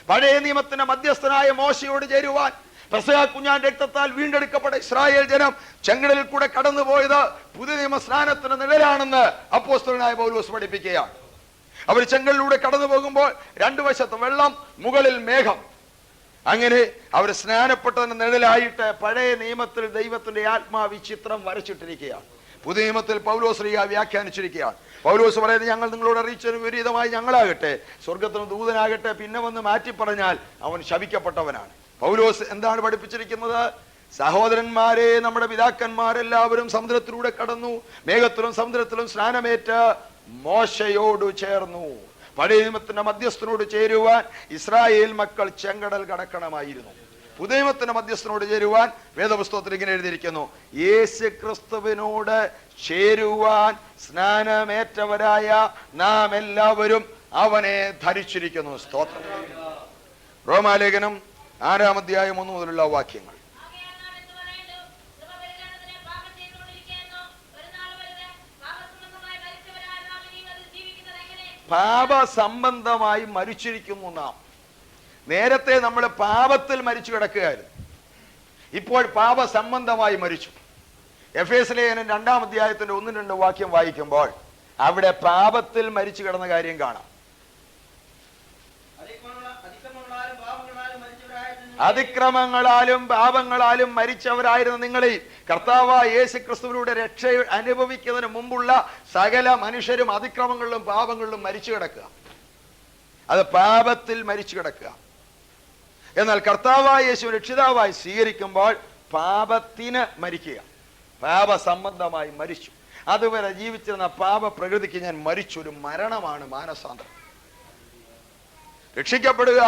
S3: പഴയ നിയമത്തിന്റെ മധ്യസ്ഥനായ മോശയോട് ചേരുവാൻ പെസഹ കുഞ്ഞാൻ രക്തത്താൽ വീണ്ടെടുക്കപ്പെട്ട ഇസ്രായേൽ ജനം ചെങ്കടലിൽ കൂടെ കടന്നുപോയത് പുതിയ നിയമ സ്നാനത്തിന് നിഴലാണെന്ന് അപ്പോസ്തലനായ പൗലോസ് പഠിപ്പിക്കുകയാണ്. അവർ ചെങ്കടലിലൂടെ കടന്നു പോകുമ്പോൾ രണ്ടു വശത്ത് വെള്ളം, മുകളിൽ മേഘം. അങ്ങനെ അവർ സ്നാനപ്പെട്ടതിന് നിഴലായിട്ട് പഴയ നിയമത്തിൽ ദൈവത്തിന്റെ ആത്മാവി ചിത്രം വരച്ചിട്ടിരിക്കുകയാണ്. പുതിയ നിയമത്തിൽ പൗലോസ് വ്യാഖ്യാനിച്ചിരിക്കുകയാണ്. പൗലോസ് പറയുന്നത്, ഞങ്ങൾ നിങ്ങളോട് അറിയിച്ചതിന് വിപരീതമായി ഞങ്ങളാകട്ടെ, സ്വർഗത്തിന് ദൂതനാകട്ടെ, പിന്നെ വന്ന് മാറ്റി പറഞ്ഞാൽ അവൻ ശപിക്കപ്പെട്ടവനാണ്. പൗലോസ് എന്താണ് പഠിപ്പിച്ചിരിക്കുന്നത്? സഹോദരന്മാരെ, നമ്മുടെ പിതാക്കന്മാരെല്ലാവരും സമുദ്രത്തിലൂടെ കടന്നു, മേഘത്തിലും സമുദ്രത്തിലും സ്നാനമേറ്റ് മോശയോട് ചേർന്നു. പഴയ നിയമത്തിന്റെ മധ്യസ്ഥനോട് ചേരുവാൻ ഇസ്രായേൽ മക്കൾ ചെങ്കടൽ കടക്കണമായിരുന്നു. പുതിയ നിയമത്തിന്റെ മധ്യസ്ഥനോട് ചേരുവാൻ വേദപുസ്തകത്തിൽ ഇങ്ങനെ എഴുതിയിരിക്കുന്നു, യേശു ക്രിസ്തുവിനോട് ചേരുവാൻ സ്നാനമേറ്റവരായ നാം എല്ലാവരും അവനെ ധരിച്ചിരിക്കുന്നു. സ്തോത്രം. റോമാലേഖനം 6-ാം അധ്യായം 1 മുതലുള്ള വാക്യങ്ങൾ. പാപ സംബന്ധമായി മരിച്ചിരിക്കുന്നു നാം.
S1: നേരത്തെ നമ്മൾ പാപത്തിൽ മരിച്ചു കിടക്കുകയായിരുന്നു, ഇപ്പോൾ പാപ സംബന്ധമായി മരിച്ചു. എഫേസ്യ ലേഖനം 2-ാം അധ്യായത്തിന്റെ 1-2 വാക്യം വായിക്കുമ്പോൾ അവിടെ പാപത്തിൽ മരിച്ചു കിടന്ന കാര്യം കാണാം. അതിക്രമങ്ങളാലും പാപങ്ങളാലും മരിച്ചവരായിരുന്ന നിങ്ങളെ കർത്താവായ യേശു ക്രിസ്തുവിലൂടെ രക്ഷ അനുഭവിക്കുന്നതിന് മുമ്പുള്ള സകല മനുഷ്യരും അതിക്രമങ്ങളിലും പാപങ്ങളിലും മരിച്ചു കിടക്കുക. അത് പാപത്തിൽ മരിച്ചു കിടക്കുക. എന്നാൽ കർത്താവായ യേശു രക്ഷിതാവായി സ്വീകരിക്കുമ്പോൾ പാപത്തിന് മരിക്കുക, പാപ സംബന്ധമായി മരിച്ചു. അതുവരെ ജീവിച്ചിരുന്ന പാപ പ്രകൃതിക്ക് ഞാൻ മരിച്ചു. ഒരു മരണമാണ് മാനസാന്തരം. രക്ഷിക്കപ്പെടുക,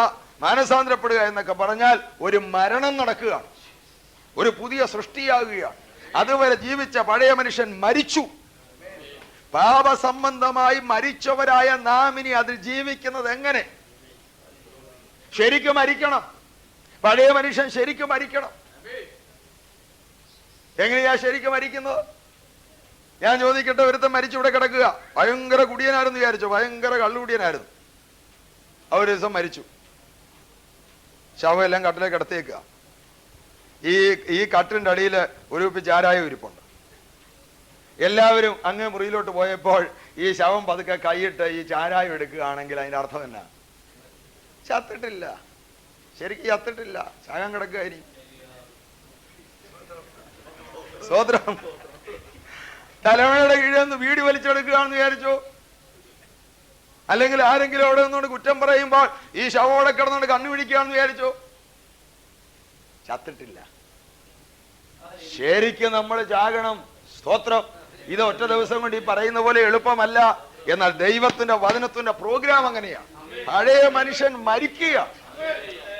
S1: മാനസാന്തരപ്പെടുക എന്നൊക്കെ പറഞ്ഞാൽ ഒരു മരണം നടക്കുകയാണ്, ഒരു പുതിയ സൃഷ്ടിയാകുകയാണ്. അതുവരെ ജീവിച്ച പഴയ മനുഷ്യൻ മരിച്ചു. പാപ സംബന്ധമായി മരിച്ചവരായ നാം ഇനി അതിൽ ജീവിക്കുന്നത് എങ്ങനെ? ശരിക്കും മരിക്കണം. പഴയ മനുഷ്യൻ ശരിക്കും മരിക്കണം. എങ്ങനെയാ ശരിക്കും മരിക്കുന്നത്? ഞാൻ ചോദിക്കട്ടെ, ഒരുത്തൻ മരിച്ചിവിടെ കിടക്കുക, ഭയങ്കര കുടിയനായിരുന്നു വിചാരിച്ചു, ഭയങ്കര കള്ളുകുടിയനായിരുന്നു. ഒരു ദിവസം മരിച്ചു, ശവമെല്ലാം കട്ടിലേക്ക് കിടത്തിയേക്കുക. ഈ കട്ടിലിന്റെ അടിയിൽ ഒരു കുപ്പി ചാരായം ഇരിപ്പുണ്ട്. എല്ലാവരും അങ്ങ് മുറിയിലോട്ട് പോയപ്പോൾ ഈ ശവം പതുക്കെ കൈയിട്ട് ഈ ചാരായം എടുക്കുകയാണെങ്കിൽ അതിന്റെ അർത്ഥം എന്നാ? ചത്തിട്ടില്ല, ശരിക്കും ചത്തിട്ടില്ല, ചാകാൻ കിടക്കുകയായിരിക്കും. സ്വോത്രം. തലമുറയുടെ കീഴിൽ നിന്ന് വീടി വലിച്ചെടുക്കുകയാണെന്ന് വിചാരിച്ചു. അല്ലെങ്കിൽ ആരെങ്കിലും അവിടെ നിന്നുകൊണ്ട് കുറ്റം പറയുമ്പോൾ ഈ ശവോടെ കിടന്നുകൊണ്ട് കണ്ണുപിടിക്കുകയാണെന്ന് വിചാരിച്ചു. ചത്തിട്ടില്ല. ശരിക്കും നമ്മൾ ചാകണം. സ്തോത്രം. ഇത് ഒറ്റ ദിവസം കൊണ്ട് ഈ പറയുന്ന പോലെ എളുപ്പമല്ല. എന്നാൽ ദൈവത്തിന്റെ വചനത്തിന്റെ പ്രോഗ്രാം അങ്ങനെയാണ്. പഴയ മനുഷ്യൻ മരിക്കുക,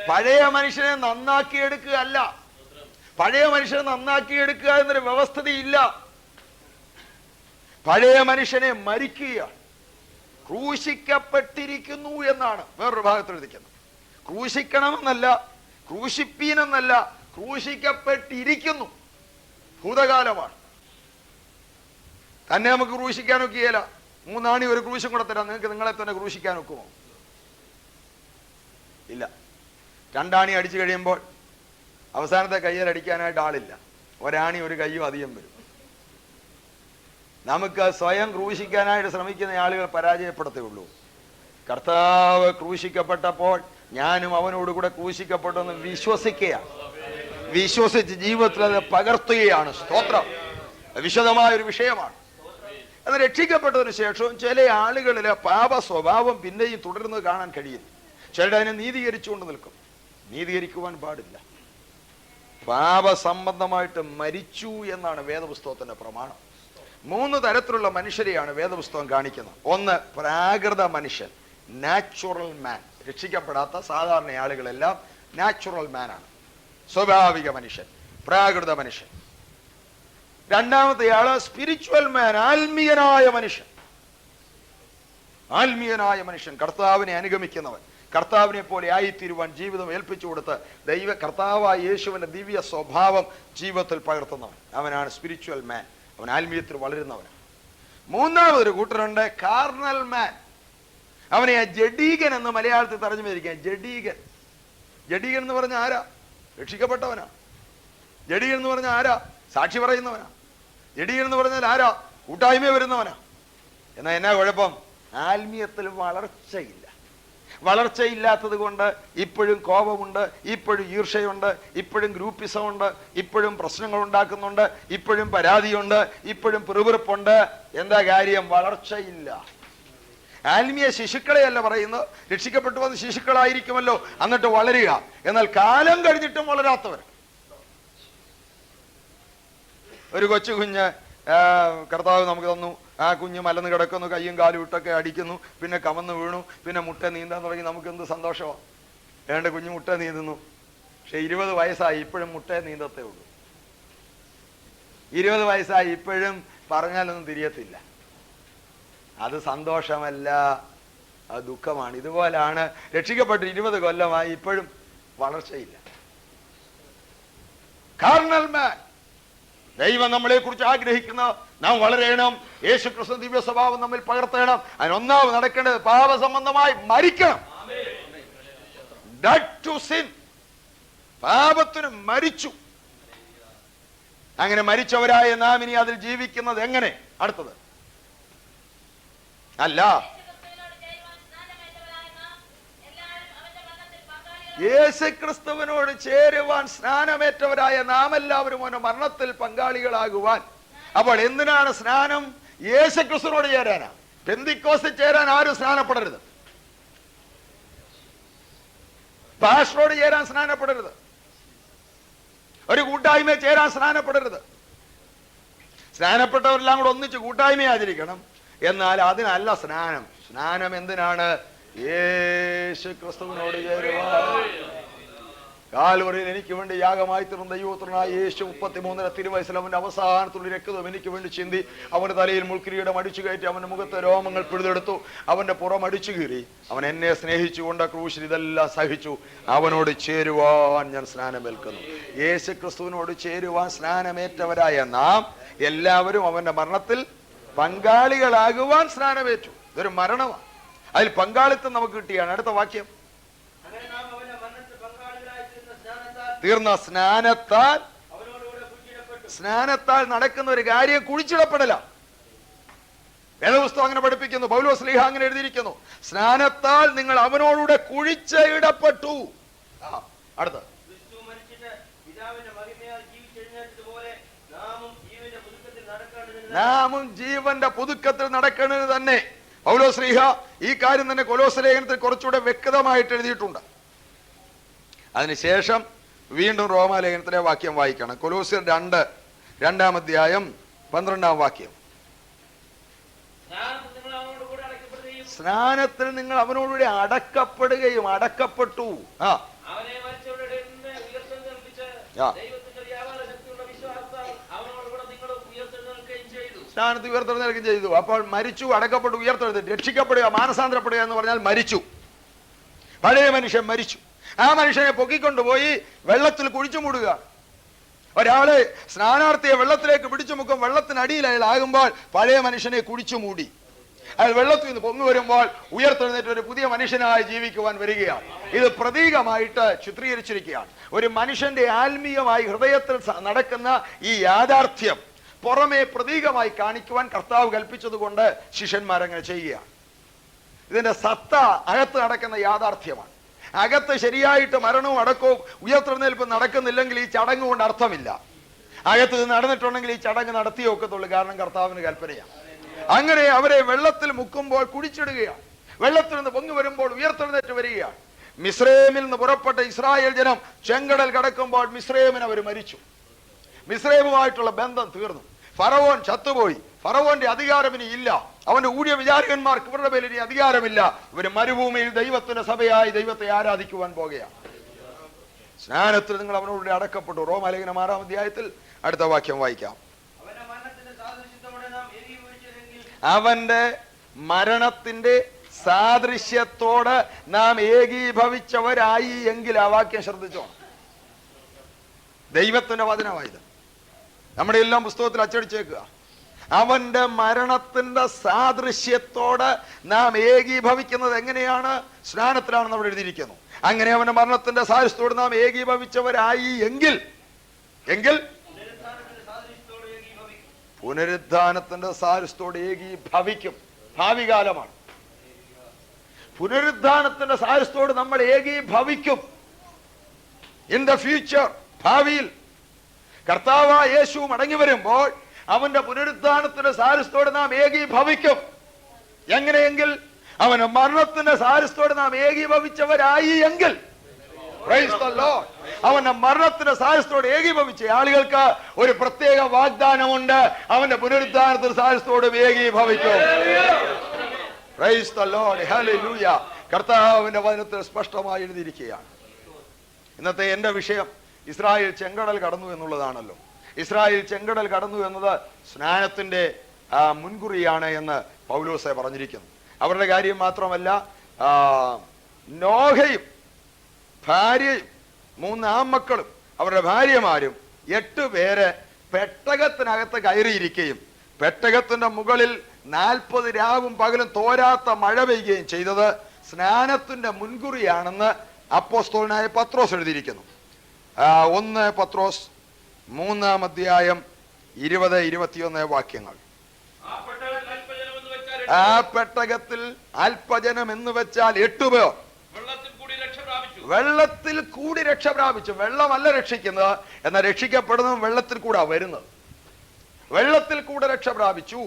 S1: പഴയ മനുഷ്യനെ നന്നാക്കിയെടുക്കുക അല്ല. പഴയ മനുഷ്യനെ നന്നാക്കിയെടുക്കുക എന്നൊരു വ്യവസ്ഥിതിയില്ല. പഴയ മനുഷ്യനെ മരിക്കുക. ക്രൂശിക്കപ്പെട്ടിരിക്കുന്നു എന്നാണ് വേറൊരു ഭാഗത്ത് എഴുതിക്കുന്നത്. ക്രൂശിക്കണമെന്നല്ല, ക്രൂശിപ്പീനെന്നല്ല, ക്രൂശിക്കപ്പെട്ടിരിക്കുന്നു. ഭൂതകാലമാണ്. തന്നെ നമുക്ക് ക്രൂശിക്കാനൊക്കെയല്ല. 3 ആണി ഒരു ക്രൂശും കൂടെ തരാം, നിങ്ങൾക്ക് നിങ്ങളെ തന്നെ ക്രൂശിക്കാൻ ഒക്കുമോ? ഇല്ല. 2 ആണി അടിച്ചു കഴിയുമ്പോൾ അവസാനത്തെ കയ്യിൽ അടിക്കാനായിട്ട് ആളില്ല. 1 ആണി ഒരു കയ്യും അധികം വരും. നമുക്ക് സ്വയം ക്രൂശിക്കാനായിട്ട് ശ്രമിക്കുന്ന ആളുകൾ പരാജയപ്പെടത്തേ ഉള്ളൂ. കർത്താവ് ക്രൂശിക്കപ്പെട്ടപ്പോൾ ഞാനും അവനോടുകൂടെ ക്രൂശിക്കപ്പെട്ടു എന്ന് വിശ്വസിക്കുക, വിശ്വസിച്ച് ജീവിതത്തിൽ അത് പകർത്തുകയാണ്. സ്തോത്രം. വിശദമായൊരു വിഷയമാണ്. അത് രക്ഷിക്കപ്പെട്ടതിന് ശേഷവും ചില ആളുകളിലെ പാപ സ്വഭാവം പിന്നെയും തുടരുന്നത് കാണാൻ കഴിയുന്നു. ചിലർ അതിനെ നീതീകരിച്ചുകൊണ്ട് നിൽക്കും. നീതീകരിക്കുവാൻ പാടില്ല. പാപ സംബന്ധമായിട്ട് മരിച്ചു എന്നാണ് വേദപുസ്തകത്തിന്റെ പ്രമാണം. 3 തരത്തിലുള്ള മനുഷ്യരെയാണ് വേദപുസ്തകം കാണിക്കുന്നത്. ഒന്ന്, പ്രാകൃത മനുഷ്യൻ, നാച്ചുറൽ മാൻ. രക്ഷിക്കപ്പെടാത്ത സാധാരണ ആളുകളെല്ലാം നാച്ചുറൽ മാനാണ്, സ്വാഭാവിക മനുഷ്യൻ, പ്രാകൃത മനുഷ്യൻ. രണ്ടാമത്തെ ആള് സ്പിരിച്വൽ മാൻ, ആത്മീയനായ മനുഷ്യൻ. ആത്മീയനായ മനുഷ്യൻ, കർത്താവിനെ അനുഗമിക്കുന്നവൻ, കർത്താവിനെ പോലെ ആയിത്തീരുവാൻ ജീവിതം ഏൽപ്പിച്ചു കൊടുത്ത് കർത്താവായ യേശുവിന്റെ ദിവ്യ സ്വഭാവം ജീവിതത്തിൽ പകർത്തുന്നവൻ. അവനാണ് സ്പിരിച്വൽ മാൻ. അവൻ ആത്മീയത്തിൽ വളരുന്നവനാണ്. മൂന്നാമതൊരു കൂട്ടരുണ്ട്, കാർണൽ മാൻ. അവനെ ജഡീകൻ എന്ന് മലയാളത്തിൽ തർജ്ജമ ചെയ്തിരിക്കുക. ജഡീകൻ. ജഡീകൻ എന്ന് പറഞ്ഞ ആരാ? രക്ഷിക്കപ്പെട്ടവനാ. ജഡീകൻ എന്ന് പറഞ്ഞ ആരാ? സാക്ഷി പറയുന്നവനാ. ജഡീകൻ എന്ന് പറഞ്ഞാൽ ആരാ? കൂട്ടായ്മ വരുന്നവനാ. എന്നാ എന്നാ കുഴപ്പം? ആത്മീയത്തിൽ വളർച്ചയില്ല. വളർച്ചയില്ലാത്തത് കൊണ്ട് ഇപ്പോഴും കോപമുണ്ട്, ഇപ്പോഴും ഈർഷ്യയുണ്ട്, ഇപ്പോഴും ഗ്രൂപ്പിസമുണ്ട്, ഇപ്പോഴും പ്രശ്നങ്ങൾ ഉണ്ടാക്കുന്നുണ്ട്, ഇപ്പോഴും പരാതിയുണ്ട്, ഇപ്പോഴും പിറുപിറുപ്പുണ്ട്. എന്താ കാര്യം? വളർച്ചയില്ല. ആത്മീയ ശിശുക്കളെയല്ല പറയുന്നത്, രക്ഷിക്കപ്പെട്ടു വന്ന ശിശുക്കളായിരിക്കുമല്ലോ, എന്നിട്ട് വളരുക. എന്നാൽ കാലം കഴിഞ്ഞിട്ടും വളരാത്തവർ. ഒരു കൊച്ചു കുഞ്ഞ് കർത്താവ് നമുക്ക് തന്നു. ആ കുഞ്ഞ് മലന്ന് കിടക്കുന്നു, കയ്യും കാലും ഇട്ടൊക്കെ അടിക്കുന്നു, പിന്നെ കമന്ന് വീണു, പിന്നെ മുട്ട നീന്താൻ തുടങ്ങി. നമുക്ക് എന്ത് സന്തോഷമാണ്. ഏണ്ട കുഞ്ഞ് മുട്ട നീന്തുന്നു. പക്ഷെ 20 വയസ്സായി, ഇപ്പോഴും മുട്ടയെ നീന്തത്തേ ഉള്ളൂ. 20 വയസ്സായി, ഇപ്പോഴും പറഞ്ഞാലൊന്നും തിരിയത്തില്ല. അത് സന്തോഷമല്ല, അത് ദുഃഖമാണ്. ഇതുപോലാണ് രക്ഷിക്കപ്പെട്ട് 20 കൊല്ലമായി, ഇപ്പോഴും വളർച്ചയില്ല. കാർണൽ മാൻ. ദൈവം നമ്മളെ കുറിച്ച് ആഗ്രഹിക്കുന്ന നാം വളരണം. യേശു ക്രിസ്തു ദിവ്യ സ്വഭാവം നമ്മിൽ പകർത്തണം. അതിനൊന്നാമത് നടക്കേണ്ടത് പാപ സംബന്ധമായി മരിക്കണം.
S3: dead to sin. പാപത്തിന് മരിച്ചു. അങ്ങനെ മരിച്ചവരായ നാം ഇനി അതിൽ ജീവിക്കുന്നത് എങ്ങനെ? അടുത്തത് അല്ല, യേശുക്രിസ്തുവിനോട് ചേരുവാൻ സ്നാനമേറ്റവരായ നാം എല്ലാവരും അവന്റെ മരണത്തിൽ പങ്കാളികളാകുവാൻ. അപ്പോൾ എന്തിനാണ് സ്നാനം? യേശുക്രിസ്തുവിനോട് ചേരാനാ. പെന്തിക്കോസ്തിൽ ചേരാൻ ആരും സ്നാനപ്പെടരുത്. പാസ്റ്ററോട് ചേരാൻ സ്നാനപ്പെടരുത്. ഒരു കൂട്ടായ്മയെ ചേരാൻ സ്നാനപ്പെടരുത്. സ്നാനപ്പെട്ടവരെല്ലാം കൂടെ ഒന്നിച്ച് കൂട്ടായ്മ ആചരിക്കണം. എന്നാൽ അതിനല്ല സ്നാനം. സ്നാനം എന്തിനാണ്? യേശു ക്രിസ്തുവിനോട് ചേരുവാൻ. കാൽവറിയിൽ എനിക്ക് വേണ്ടി യാഗമായി തീർന്ന ദൈവപുത്രനായ യേശു 33 തിരുവയസ്സിൽ അവന്റെ അവസാനത്തുള്ള രക്തം എനിക്ക് വേണ്ടി ചിന്തി അവന്റെ തലയിൽ മുൾക്കിരീടം അടിച്ചു കയറ്റി അവന്റെ മുഖത്തെ രോമങ്ങൾ പിഴുതെടുത്തു. അവന്റെ പുറം അടിച്ചു കീറി. അവൻ എന്നെ സ്നേഹിച്ചുകൊണ്ട് ക്രൂശിൽ ഇതെല്ലാം സഹിച്ചു. അവനോട് ചേരുവാൻ ഞാൻ സ്നാനമേൽക്കുന്നു. യേശു ക്രിസ്തുവിനോട് ചേരുവാൻ സ്നാനമേറ്റവരായ നാം എല്ലാവരും അവന്റെ മരണത്തിൽ പങ്കാളികളാകുവാൻ സ്നാനമേറ്റു. ഇതൊരു മരണമാണ്. അതിൽ പങ്കാളിത്തം നമുക്ക് കിട്ടിയാണ്. അടുത്ത വാക്യം, തീർന്ന സ്നാനത്താൽ നടക്കുന്ന ഒരു കാര്യം കുഴിച്ചിടപ്പെടല. വേദപുസ്തകം അങ്ങനെ പഠിപ്പിക്കുന്നു. പൗലോസ് ശ്ലീഹ അങ്ങനെ എഴുതിയിരിക്കുന്നു, സ്നാനത്താൽ നിങ്ങൾ അവനോടുകൂടെ കുഴിച്ചിടപ്പെട്ടു. അടുത്ത, നാമും ജീവന്റെ പുതുക്കത്തിൽ നടക്കേണ്ടത് തന്നെ. പൗലോസ് ശ്ലീഹ ഈ കാര്യം തന്നെ കൊലോസ്യ ലേഖനത്തിൽ കുറച്ചുകൂടെ വ്യക്തമായിട്ട് എഴുതിയിട്ടുണ്ട്. അതിനുശേഷം വീണ്ടും റോമാലേഖനത്തിലെ വാക്യം വായിക്കണം. കൊലോസ്യർ 2-ാം അധ്യായം 12-ാം വാക്യം. സ്നാനത്തിൽ നിങ്ങൾ അവനോടുകൂടി അടക്കപ്പെടുകയും അടക്കപ്പെട്ടു. സ്നാനത്തിൽ ഉയർത്തെഴുന്നേൽക്കുകയും ചെയ്തു. അപ്പോൾ മരിച്ചു, അടക്കപ്പെട്ടു, ഉയർത്തെഴുന്നേറ്റ്. രക്ഷിക്കപ്പെടുക, മാനസാന്തരപ്പെടുക എന്ന് പറഞ്ഞാൽ മരിച്ചു. പഴയ മനുഷ്യൻ മരിച്ചു. ആ മനുഷ്യനെ പൊക്കിക്കൊണ്ടുപോയി വെള്ളത്തിൽ കുഴിച്ചു മൂടുക. ഒരാളെ സ്നാനാർത്ഥിയെ വെള്ളത്തിലേക്ക് പിടിച്ചു മുക്കും. വെള്ളത്തിനടിയിൽ അയാൾ ആകുമ്പോൾ പഴയ മനുഷ്യനെ കുഴിച്ചു മൂടി. അയാൾ വെള്ളത്തിൽ നിന്ന് പൊങ്ങി വരുമ്പോൾ ഉയർത്തെഴുന്നേറ്റ് ഒരു പുതിയ മനുഷ്യനായി ജീവിക്കുവാൻ വരികയാണ്. ഇത് പ്രതീകമായിട്ട് ചിത്രീകരിച്ചിരിക്കുകയാണ്. ഒരു മനുഷ്യന്റെ ആത്മീയമായി ഹൃദയത്തിൽ നടക്കുന്ന ഈ യാഥാർത്ഥ്യം പുറമെ പ്രതീകമായി കാണിക്കുവാൻ കർത്താവ് കൽപ്പിച്ചതുകൊണ്ട് ശിഷ്യന്മാരങ്ങനെ ചെയ്യുകയാണ്. ഇതിന്റെ സത്ത അകത്ത് നടക്കുന്ന യാഥാർത്ഥ്യമാണ്. അകത്ത് ശരിയായിട്ട് മരണവും അടക്കവും ഉയർത്തെഴുന്നേൽപ്പും നടക്കുന്നില്ലെങ്കിൽ ഈ ചടങ്ങ് കൊണ്ട് അർത്ഥമില്ല. അകത്ത് ഇത് നടന്നിട്ടുണ്ടെങ്കിൽ ഈ ചടങ്ങ് നടത്തിയേ ഒക്കത്തുള്ളൂ. കാരണം കർത്താവിന് കൽപ്പനയാണ്. അങ്ങനെ അവരെ വെള്ളത്തിൽ മുക്കുമ്പോൾ കുടിച്ചിടുകയാണ്. വെള്ളത്തിൽ നിന്ന് പൊങ്ങി വരുമ്പോൾ ഉയർത്തെഴുന്നേറ്റ് വരികയാണ്. മിസ്രൈമിൽ നിന്ന് പുറപ്പെട്ട ഇസ്രായേൽ ജനം ചെങ്കടൽ കടക്കുമ്പോൾ മിസ്രൈമിന് അവർ മരിച്ചു. മിസ്രൈമുമായിട്ടുള്ള ബന്ധം തീർന്നു. ഫറവോൻ ചത്തുപോയി. ഫറവോന്റെ അധികാരം ഇനി ഇല്ല. അവന്റെ ഊഴിയ വിചാരകന്മാർക്ക് ഇവരുടെ പേരിൽ ഇനി അധികാരമില്ല. ഇവര് മരുഭൂമിയിൽ ദൈവത്തിന്റെ സഭയായി ദൈവത്തെ ആരാധിക്കുവാൻ പോകുകയാണ്. സ്നാനത്തിൽ നിങ്ങൾ അവനോട് അടക്കപ്പെട്ടു. റോമാലേഖനം 6-ാം അധ്യായത്തിൽ അടുത്ത വാക്യം വായിക്കാം. അവന്റെ മരണത്തിന്റെ സാദൃശ്യത്തോട് നാം ഏകീഭവിച്ചവരായി എങ്കിൽ. ആ വാക്യം ശ്രദ്ധിച്ചോ. ദൈവത്തിന്റെ വചനമായത് നമ്മുടെ എല്ലാം പുസ്തകത്തിൽ അച്ചടിച്ചേക്കുക. അവന്റെ മരണത്തിന്റെ സാദൃശ്യത്തോട് നാം ഏകീഭവിക്കുന്നത് എങ്ങനെയാണ്? സ്നാനത്തിലാണ് നമ്മൾ എഴുതിയിരിക്കുന്നു. അങ്ങനെ അവന്റെ മരണത്തിന്റെ സാദൃശ്യത്തോട് നാം ഏകീഭവിച്ചവരായി എങ്കിൽ പുനരുദ്ധാനത്തിന്റെ സാദൃശ്യത്തോട് ഏകീഭവിക്കും. ഭാവി കാലമാണ്. പുനരുദ്ധാനത്തിന്റെ സാദൃശ്യത്തോട് നമ്മൾ ഏകീഭവിക്കും. ഇൻ ദ ഫ്യൂച്ചർ, ഭാവിയിൽ കർത്താവായ യേശു മടങ്ങി വരുമ്പോൾ അവന്റെ പുനരുദ്ധാനത്തിന്റെ സാദൃശ്യത്തോട് നാം ഏകീഭവിക്കും. എങ്ങനെയെങ്കിൽ അവന്റെ മരണത്തിന്റെ സാദൃശ്യത്തോട് നാം ഏകീഭവിച്ചവരായി എങ്കിൽ. അവന്റെ മരണത്തിന്റെ സാദൃശ്യത്തോട് ഏകീഭവിച്ച ആളുകൾക്ക് ഒരു പ്രത്യേക വാഗ്ദാനമുണ്ട്. അവന്റെ പുനരുദ്ധാനത്തിന്റെ സാദൃശ്യത്തോട് ഏകീഭവിക്കും. Praise the Lord, hallelujah. കർത്താവിന്റെ വചനത്തിൽ സ്പഷ്ടമായി എഴുതിയിരിക്കുകയാണ്. ഇന്നത്തെ എന്റെ വിഷയം ഇസ്രായേൽ ചെങ്കടൽ കടന്നു എന്നുള്ളതാണല്ലോ. ഇസ്രായേൽ ചെങ്കടൽ കടന്നു എന്നത് സ്നാനത്തിന്റെ മുൻകുറിയാണ് എന്ന് പൗലോസെ പറഞ്ഞിരിക്കുന്നു. അവരുടെ കാര്യം മാത്രമല്ല, നോഹയും ഭാര്യയും 3 ആൺമക്കളും അവരുടെ ഭാര്യമാരും 8 പേര് പെട്ടകത്തിനകത്ത് കയറിയിരിക്കുകയും പെട്ടകത്തിന്റെ മുകളിൽ 40 രാവും പകലും തോരാത്ത മഴ പെയ്യുകയും ചെയ്തത് സ്നാനത്തിന്റെ മുൻകുറിയാണെന്ന്
S1: അപ്പോസ്തലനായ പത്രോസ് എഴുതിയിരിക്കുന്നു. 1 പത്രോസ് 3-ാം അധ്യായം 20-21 വാക്യങ്ങൾ. ആ പെട്ടകത്തിൽ അല്പജനം എന്ന് വെച്ചാൽ 8 പേർ വെള്ളത്തിൽ കൂടി രക്ഷ പ്രാപിച്ചു. വെള്ളമല്ല രക്ഷിക്കുന്നത്, എന്നാൽ രക്ഷിക്കപ്പെടുന്നതും വെള്ളത്തിൽ കൂടാ വരുന്നത്. വെള്ളത്തിൽ കൂടെ രക്ഷ പ്രാപിച്ചു.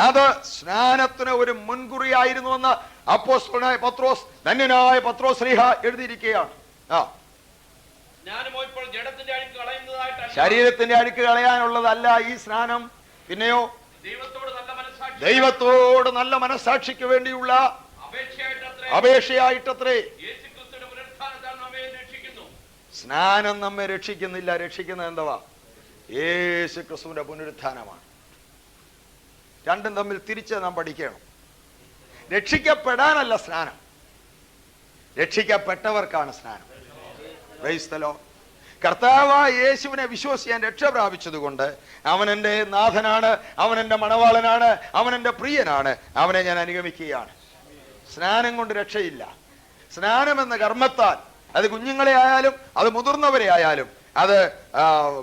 S1: അത് സ്നാനത്തിന് ഒരു മുൻകുറിയായിരുന്നുവെന്ന് അപ്പോസ്തലനായ പത്രോസ്, ധന്യനായ പത്രോസ് ശ്ലീഹ എഴുതിയിരിക്കുകയാണ്. ശരീരത്തിന്റെ അഴുക്ക് കളയാനുള്ളതല്ല ഈ സ്നാനം. പിന്നെയോ ദൈവത്തോട് നല്ല മനസ്സാക്ഷിക്ക് വേണ്ടിയുള്ള അപേക്ഷയായിട്ടത്രേ. സ്നാനം നമ്മെ രക്ഷിക്കുന്നില്ല. രക്ഷിക്കുന്നത് എന്തുവാ? യേശു ക്രിസ്തുവിന്റെ പുനരുത്ഥാനമാണ്. രണ്ടും തമ്മിൽ തിരിച്ച് നാം പഠിക്കണം. രക്ഷിക്കപ്പെടാനല്ല സ്നാനം, രക്ഷിക്കപ്പെട്ടവർക്കാണ് സ്നാനം. Price the Lord. കർത്താവായ യേശുവിനെ വിശ്വസിക്കാൻ രക്ഷ പ്രാപിച്ചത് കൊണ്ട് അവൻ എൻ്റെ നാഥനാണ്, അവൻ എൻ്റെ മണവാളനാണ്, അവൻ എൻ്റെ പ്രിയനാണ്, അവനെ ഞാൻ അനുഗമിക്കുകയാണ്. സ്നാനം കൊണ്ട് രക്ഷയില്ല. സ്നാനം എന്ന കർമ്മത്താൽ, അത് കുഞ്ഞുങ്ങളെ ആയാലും അത് മുതിർന്നവരെ ആയാലും അത്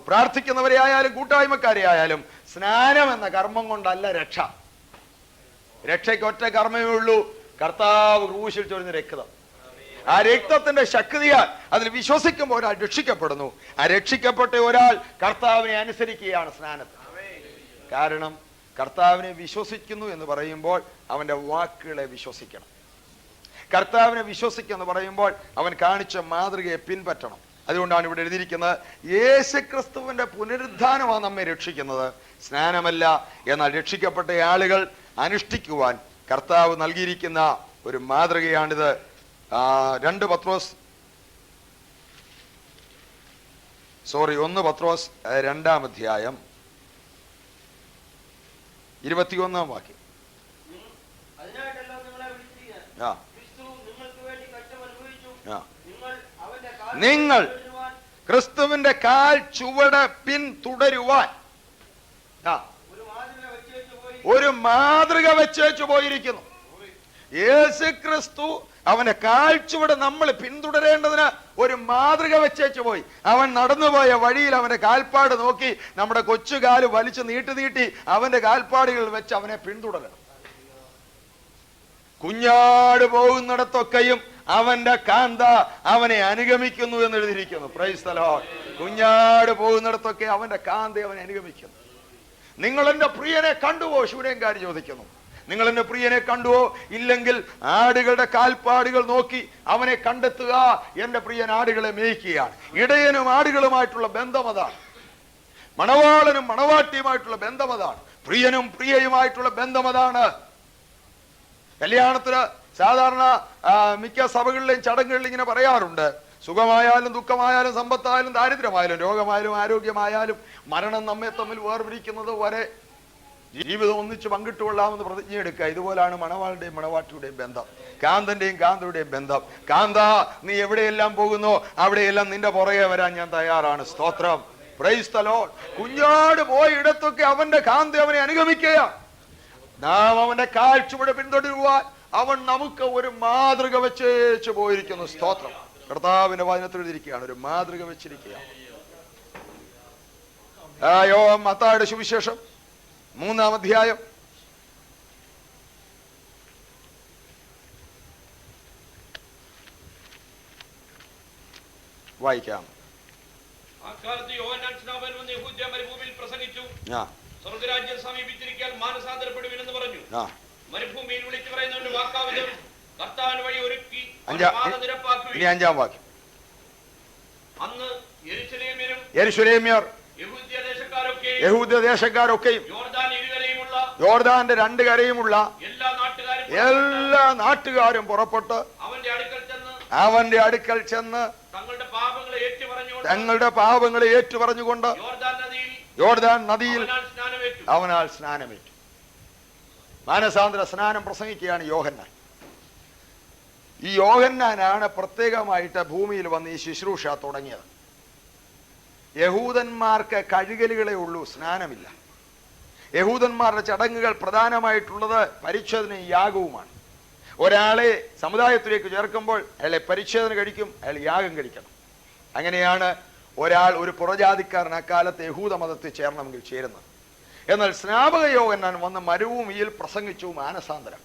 S1: പ്രാർത്ഥിക്കുന്നവരെ ആയാലും കൂട്ടായ്മക്കാരെ ആയാലും, സ്നാനം എന്ന കർമ്മം കൊണ്ടല്ല രക്ഷ. രക്ഷയ്ക്ക് ഒറ്റ കർമ്മമേ ഉള്ളൂ, കർത്താവ് ക്രൂശിൽ ചൊരിഞ്ഞ രക്തം. ആ രക്തത്തിന്റെ ശക്തിയാൽ അതിൽ വിശ്വസിക്കുമ്പോൾ ഒരാൾ രക്ഷിക്കപ്പെടുന്നു. ആ രക്ഷിക്കപ്പെട്ട ഒരാൾ കർത്താവിനെ അനുസരിക്കുകയാണ് സ്നാനത്തിൽ. കാരണം കർത്താവിനെ വിശ്വസിക്കുന്നു എന്ന് പറയുമ്പോൾ അവന്റെ വാക്കുകളെ വിശ്വസിക്കണം. കർത്താവിനെ വിശ്വസിക്കുന്നു പറയുമ്പോൾ അവൻ കാണിച്ച മാതൃകയെ പിൻപറ്റണം. അതുകൊണ്ടാണ് ഇവിടെ എഴുതിയിരിക്കുന്നത്, യേശുക്രിസ്തുവിന്റെ പുനരുദ്ധാനമാണ് നമ്മെ രക്ഷിക്കുന്നത്, സ്നാനമല്ല. എന്നാൽ രക്ഷിക്കപ്പെട്ട ആളുകൾ അനുഷ്ഠിക്കുവാൻ കർത്താവ് നൽകിയിരിക്കുന്ന ഒരു മാതൃകയാണിത്. 1 പത്രോസ് 2-ാം അധ്യായം 21-ാം വാക്യം. നിങ്ങൾ ക്രിസ്തുവിന്റെ കാൽ ചുവട് പിന്തുടരുവാൻ ഒരു മാതൃക വെച്ചു പോയിരിക്കുന്നു. യേശു ക്രിസ്തു അവന്റെ കാൽച്ചുവട് നമ്മൾ പിന്തുടരേണ്ടതിന് ഒരു മാതൃക വെച്ചേച്ചു പോയി. അവൻ നടന്നുപോയ വഴിയിൽ അവന്റെ കാൽപ്പാട് നോക്കി നമ്മുടെ കൊച്ചുകാല് വലിച്ചു നീട്ടി അവന്റെ കാൽപ്പാടുകൾ വെച്ച് അവനെ പിന്തുടരണം. കുഞ്ഞാട് പോകുന്നിടത്തൊക്കെയും അവന്റെ കാന്ത അവനെ അനുഗമിക്കുന്നു എന്ന് എഴുതിയിരിക്കുന്നു. Price the Lord. കുഞ്ഞാട് പോകുന്നിടത്തൊക്കെ അവന്റെ കാന്ത അവനെ അനുഗമിക്കുന്നു. നിങ്ങൾ എന്റെ പ്രിയനെ കണ്ടുവോ? ശൂരേങ്കാരി ചോദിക്കുന്നു. നിങ്ങൾ എന്റെ പ്രിയനെ കണ്ടുവോ? ഇല്ലെങ്കിൽ ആടുകളുടെ കാൽപ്പാടുകൾ നോക്കി അവനെ കണ്ടെത്തുക. എന്റെ പ്രിയൻ ആടുകളെ മേയ്ക്കുകയാണ്. ഇടയനും ആടുകളുമായിട്ടുള്ള ബന്ധം അതാണ്. മണവാളനും മണവാട്ടിയുമായിട്ടുള്ള ബന്ധം അതാണ്. പ്രിയനും പ്രിയയുമായിട്ടുള്ള ബന്ധം അതാണ്. കല്യാണത്തിന് സാധാരണ മിക്ക സഭകളിലെയും ചടങ്ങുകളിൽ ഇങ്ങനെ പറയാറുണ്ട്, സുഖമായാലും ദുഃഖമായാലും സമ്പത്തായാലും ദാരിദ്ര്യമായാലും രോഗമായാലും ആരോഗ്യമായാലും മരണം നമ്മെ തമ്മിൽ വേർപിരിക്കുന്നത് വരെ ജീവിതം ഒന്നിച്ച് പങ്കിട്ടുകൊള്ളാമെന്ന് പ്രതിജ്ഞ എടുക്കുക. ഇതുപോലാണ് മണവാളുടെയും മണവാട്ടിയുടെയും ബന്ധം, കാന്തന്റെയും കാന്തയുടെയും ബന്ധം. കാന്ത, നീ എവിടെയെല്ലാം പോകുന്നോ അവിടെയെല്ലാം നിന്റെ പുറകെ വരാൻ ഞാൻ തയ്യാറാണ്. സ്തോത്രം. Price the Lord. കുഞ്ഞാട് പോയ ഇടത്തൊക്കെ അവന്റെ കാന്ത അവനെ അനുഗമിക്കുക. നാം അവന്റെ കാഴ്ചയുടെ പിന്തുടരുവാൻ അവൻ നമുക്ക് ഒരു മാതൃക വെച്ചു പോയിരിക്കുന്നു. സ്തോത്രം. കർത്താവിന്റെ വചനത്തിൽ എഴുതിയിരിക്കുകയാണ്, ഒരു മാതൃക വെച്ചിരിക്കുകയാണ്. മത്തായിയുടെ സുവിശേഷം 3-ാം അധ്യായം വായിക്കാം.
S2: സ്വർഗ്ഗരാജ്യം സമീപിച്ചിരിക്കാൻ മാനസാന്തരപ്പെടുവിൻ എന്ന് പറഞ്ഞു. മരുഭൂമിയിൽ വിളിച്ചു പറയുന്നവന്റെ വാക്കാവിധം കർത്താവിന് വഴി ഒരുക്കി നിരപ്പാക്കി.
S1: 5-ാം വാക്യം.
S2: അന്ന്
S1: യെരൂശലേമ്യർ യഹൂദദേശക്കാരൊക്കെയും യോർദാന്റെ 2 കരയുമുള്ള എല്ലാ നാട്ടുകാരും പുറപ്പെട്ട് അവന്റെ അടുക്കൽ ചെന്ന് തങ്ങളുടെ പാപങ്ങളെ ഏറ്റുപറഞ്ഞുകൊണ്ട് യോർദാൻ നദിയിൽ അവനാൽ സ്നാനമേറ്റു. മാനസാന്തര സ്നാനം പ്രസംഗിക്കുകയാണ് യോഹന്നാൻ. ഈ യോഹന്നാനാണ് പ്രത്യേകമായിട്ട് ഭൂമിയിൽ വന്ന് ഈ ശുശ്രൂഷ തുടങ്ങിയത്. യഹൂദന്മാർക്ക് കഴുകലുകളേ ഉള്ളൂ, സ്നാനമില്ല. യഹൂദന്മാരുടെ ചടങ്ങുകൾ പ്രധാനമായിട്ടുള്ളത് പരിച്ഛേദനയും യാഗവുമാണ്.
S3: ഒരാളെ സമുദായത്തിലേക്ക് ചേർക്കുമ്പോൾ അയാളെ പരിച്ഛേദന കഴിക്കും, അയാൾ യാഗം കഴിക്കണം. അങ്ങനെയാണ് ഒരാൾ ഒരു പുറജാതിക്കാരൻ അക്കാലത്ത് യഹൂദ മതത്തിൽ ചേരണമെങ്കിൽ ചേരുന്നത്. എന്നാൽ സ്നാപക യോഹന്നാൻ വന്ന് മരുഭൂമിയിൽ പ്രസംഗിച്ചു മാനസാന്തരം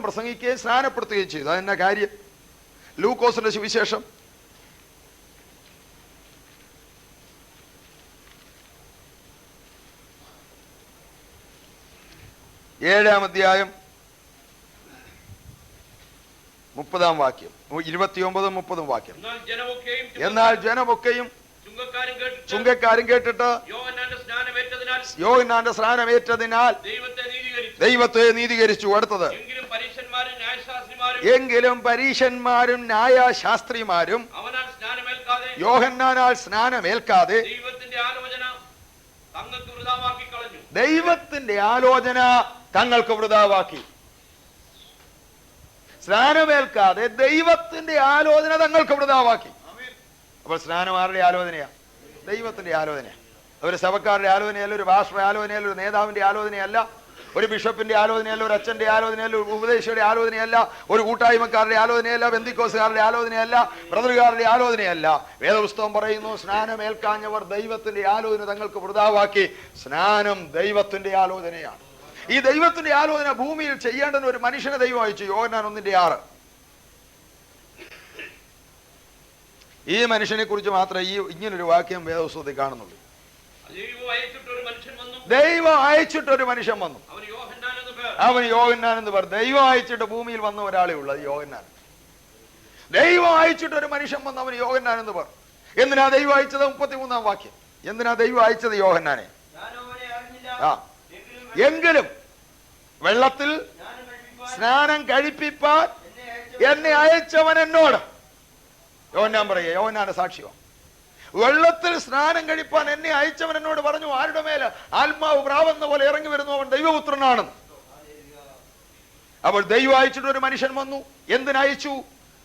S3: പ്രസംഗിക്കുകയും സ്നാനപ്പെടുത്തുകയും ചെയ്തു. അതെന്നാ കാര്യം? ലൂക്കോസിന്റെ സുവിശേഷം 7-ാം അധ്യായം 30-ാം വാക്യം, 29-30 വാക്യം. എന്നാൽ ജനമൊക്കെയും ചുങ്കക്കാരും കേട്ടിട്ട് യോഹന്നാന്റെ സ്നാനമേറ്റതിനാൽ ദൈവത്തെ നീതീകരിച്ചു. അടുത്തത്, എങ്കിലും പരീശന്മാരും ന്യായശാസ്ത്രിമാരും യോഹന്നാനാൽ സ്നാനമേൽക്കാതെ ദൈവത്തിന്റെ ആലോചന തങ്ങൾക്ക് വൃഥാവാക്കി. സ്നാനമേൽക്കാതെ ദൈവത്തിന്റെ ആലോചന തങ്ങൾക്ക് വൃഥാവാക്കി. അപ്പോൾ സ്നാനം ആരുടെ ആലോചനയാ? ദൈവത്തിന്റെ ആലോചനയാ. ഒരു സഭക്കാരുടെ ആലോചനയല്ല, ഒരു പാസ്റ്ററുടെ ആലോചനയല്ല, ഒരു നേതാവിന്റെ ആലോചനയല്ല, ഒരു ബിഷപ്പിന്റെ ആലോചനയല്ല, ഒരു അച്ഛന്റെ ആലോചനയല്ല, ഒരു ഉപദേശിയുടെ ആലോചനയല്ല, ഒരു കൂട്ടായ്മക്കാരുടെ ആലോചനയല്ല, ബെന്തിക്കോസുകാരുടെ ആലോചനയല്ല, ബ്രദറുകാരുടെ ആലോചനയല്ല. വേദപുസ്തകം പറയുന്നു, സ്നാനമേൽക്കാഞ്ഞവർ ദൈവത്തിന്റെ ആലോചന തങ്ങൾക്ക് വൃഥാവാക്കി. സ്നാനം ദൈവത്തിന്റെ ആലോചനയാണ്. ഈ ദൈവത്തിന്റെ ആലോചന ഭൂമിയിൽ ചെയ്യേണ്ടെന്ന് ഒരു മനുഷ്യനെ ദൈവം അയച്ചു. യോഹന്നാൻ 1:6. ഈ മനുഷ്യനെ കുറിച്ച് മാത്രമേ ഇങ്ങനൊരു വാക്യം വേദപുസ്തകത്തിൽ കാണുന്നുള്ളൂ. ദൈവം അയച്ചിട്ടൊരു മനുഷ്യൻ വന്നു, അവന് യോഹന്നാൻ എന്ന് പറഞ്ഞു. ദൈവം അയച്ചിട്ട് ഭൂമിയിൽ വന്ന ഒരാളേ ഉള്ളൂ, അത് യോഹന്നാൻ. ദൈവം അയച്ചിട്ടൊരു മനുഷ്യൻ വന്നു, അവന് യോഹന്നാൻ എന്ന് പറഞ്ഞു. എന്തിനാ ദൈവം അയച്ചത്? 33-ാം വാക്യം. എന്തിനാ ദൈവം അയച്ചത് യോഹന്നാനെ? എങ്കിലും വെള്ളത്തിൽ സ്നാനം കഴിപ്പിപ്പാൻ എന്നെ അയച്ചവൻ എന്നോട്. യോഹന്നാൻ പറയുക, യോഹന്നാന്റെ സാക്ഷിയോ, വെള്ളത്തിൽ സ്നാനം കഴിപ്പാൻ എന്നെ അയച്ചവൻ എന്നോട് പറഞ്ഞു, ആരുടെ മേൽ ആത്മാവ് പ്രാവെന്ന പോലെ ഇറങ്ങി വരുന്നു, അവൻ ദൈവപുത്രനാണെന്ന്. അപ്പോൾ ദൈവം അയച്ചിട്ട് ഒരു മനുഷ്യൻ വന്നു. എന്തിനയച്ചു?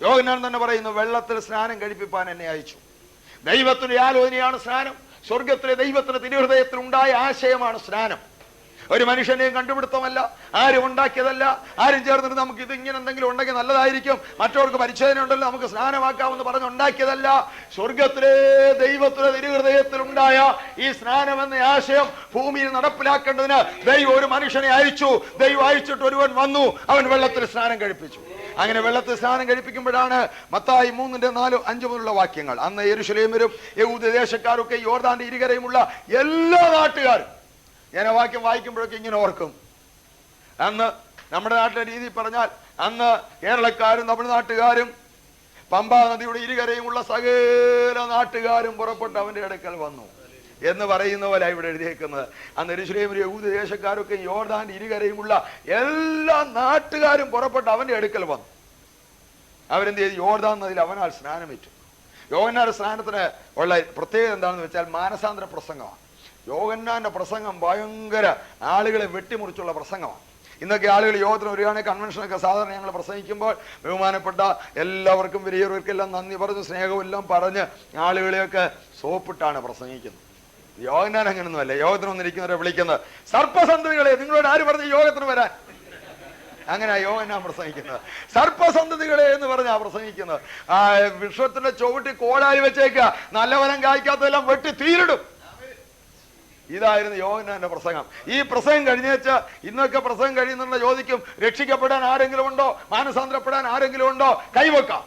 S3: യോഹന്നാൻ തന്നെ പറയുന്നു, വെള്ളത്തിൽ സ്നാനം കഴിപ്പിപ്പാൻ എന്നെ അയച്ചു. ദൈവത്തിന്റെ ആലോചനയാണ് സ്നാനം. സ്വർഗത്തിലെ ദൈവത്തിന്റെ തിരുഹൃദയത്തിൽ ഉണ്ടായ ആശയമാണ് സ്നാനം. ഒരു മനുഷ്യനെയും കണ്ടുപിടുത്തമല്ല, ആരും ഉണ്ടാക്കിയതല്ല. ആരും ചേർന്നിട്ട് നമുക്ക് ഇത് ഇങ്ങനെ എന്തെങ്കിലും ഉണ്ടെങ്കിൽ നല്ലതായിരിക്കും, മറ്റവർക്ക് പരിച്ഛേദന ഉണ്ടല്ലോ നമുക്ക് സ്നാനമാക്കാമെന്ന് പറഞ്ഞുണ്ടാക്കിയതല്ല. സ്വർഗത്തിലെ ദൈവത്തിലെ തിരുഹൃദയത്തിൽ ഉണ്ടായ ഈ സ്നാനം എന്ന ആശയം ഭൂമിയിൽ നടപ്പിലാക്കേണ്ടതിന് ദൈവം ഒരു മനുഷ്യനെ അയച്ചു. ദൈവം അയച്ചിട്ട് ഒരുവൻ വന്നു, അവൻ വെള്ളത്തിൽ സ്നാനം കഴിപ്പിച്ചു. അങ്ങനെ വെള്ളത്തിൽ സ്നാനം കഴിപ്പിക്കുമ്പോഴാണ് മത്തായി 3:4-5 മുതലുള്ള വാക്യങ്ങൾ. അന്ന് യെരൂശലേമ്യരും യഹൂദ ദേശക്കാരൊക്കെ യോർദാന്റെ ഇരുകരയുമുള്ള എല്ലാ നാട്ടുകാരും ഞാൻ ആ വാക്യം വായിക്കുമ്പോഴൊക്കെ ഇങ്ങനെ ഓർക്കും. അന്ന് നമ്മുടെ നാട്ടിലെ രീതി പറഞ്ഞാൽ അന്ന് കേരളക്കാരും തമിഴ്നാട്ടുകാരും പമ്പാ നദിയുടെ ഇരുകരയുമുള്ള സകല നാട്ടുകാരും പുറപ്പെട്ട് അവന്റെ അടുക്കൽ വന്നു എന്ന് പറയുന്ന പോലെ ഇവിടെ എഴുതിയേക്കുന്നത്. അന്ന് യെരൂശലേമിലെ യഹൂദ ദേശക്കാരൊക്കെ യോർദാന്റെ ഇരുകരയുമുള്ള എല്ലാ നാട്ടുകാരും പുറപ്പെട്ട് അവന്റെ അടുക്കൽ വന്നു. അവരെന്ത് ചെയ്തു? യോർദാൻ നദിയിൽ അവനാൽ സ്നാനമേറ്റു. യോഹന്നാന്റെ സ്നാനത്തിന് ഉള്ള പ്രത്യേകത എന്താണെന്ന് വെച്ചാൽ മാനസാന്തര പ്രസംഗമാണ്. യോഹന്നാന്റെ പ്രസംഗം ഭയങ്കര ആളുകളെ വെട്ടിമുറിച്ചുള്ള പ്രസംഗമാണ്. ഇന്നൊക്കെ ആളുകൾ യോഗത്തിന് വരികയാണെങ്കിൽ കൺവെൻഷനൊക്കെ സാധാരണ ഞങ്ങൾ പ്രസംഗിക്കുമ്പോൾ ബഹുമാനപ്പെട്ട എല്ലാവർക്കും വലിയവർക്കെല്ലാം നന്ദി പറഞ്ഞ് സ്നേഹവും എല്ലാം പറഞ്ഞ് ആളുകളെയൊക്കെ സോപ്പിട്ടാണ് പ്രസംഗിക്കുന്നത്. യോഹന്നാൻ അങ്ങനൊന്നുമല്ല. യോഗത്തിന് വന്നിരിക്കുന്നവരെ വിളിക്കുന്നത് സർപ്പസന്തതികളെ, നിങ്ങളോട് ആര് പറഞ്ഞ് യോഗത്തിന് വരാൻ? അങ്ങനെ യോഹന്നാൻ പ്രസംഗിക്കുന്നത്. സർപ്പസന്തതികളെ എന്ന് പറഞ്ഞാ പ്രസംഗിക്കുന്നത്. ആ വിശ്വത്തിന്റെ ചുവട്ടി കോടായി വെച്ചേക്കുക, നല്ല ഫലം കായ്ക്കാത്തതെല്ലാം വെട്ടി തീരിടും. ഇതായിരുന്നു യോഹന്നാന്റെ പ്രസംഗം. ഈ പ്രസംഗം കഴിഞ്ഞേച്ച് ഇന്നൊക്കെ പ്രസംഗം കഴിയുന്നുള്ള ചോദിക്കും, രക്ഷിക്കപ്പെടാൻ ആരെങ്കിലും ഉണ്ടോ? മാനസാന്തരപ്പെടാൻ ആരെങ്കിലും ഉണ്ടോ? കൈവെക്കാം.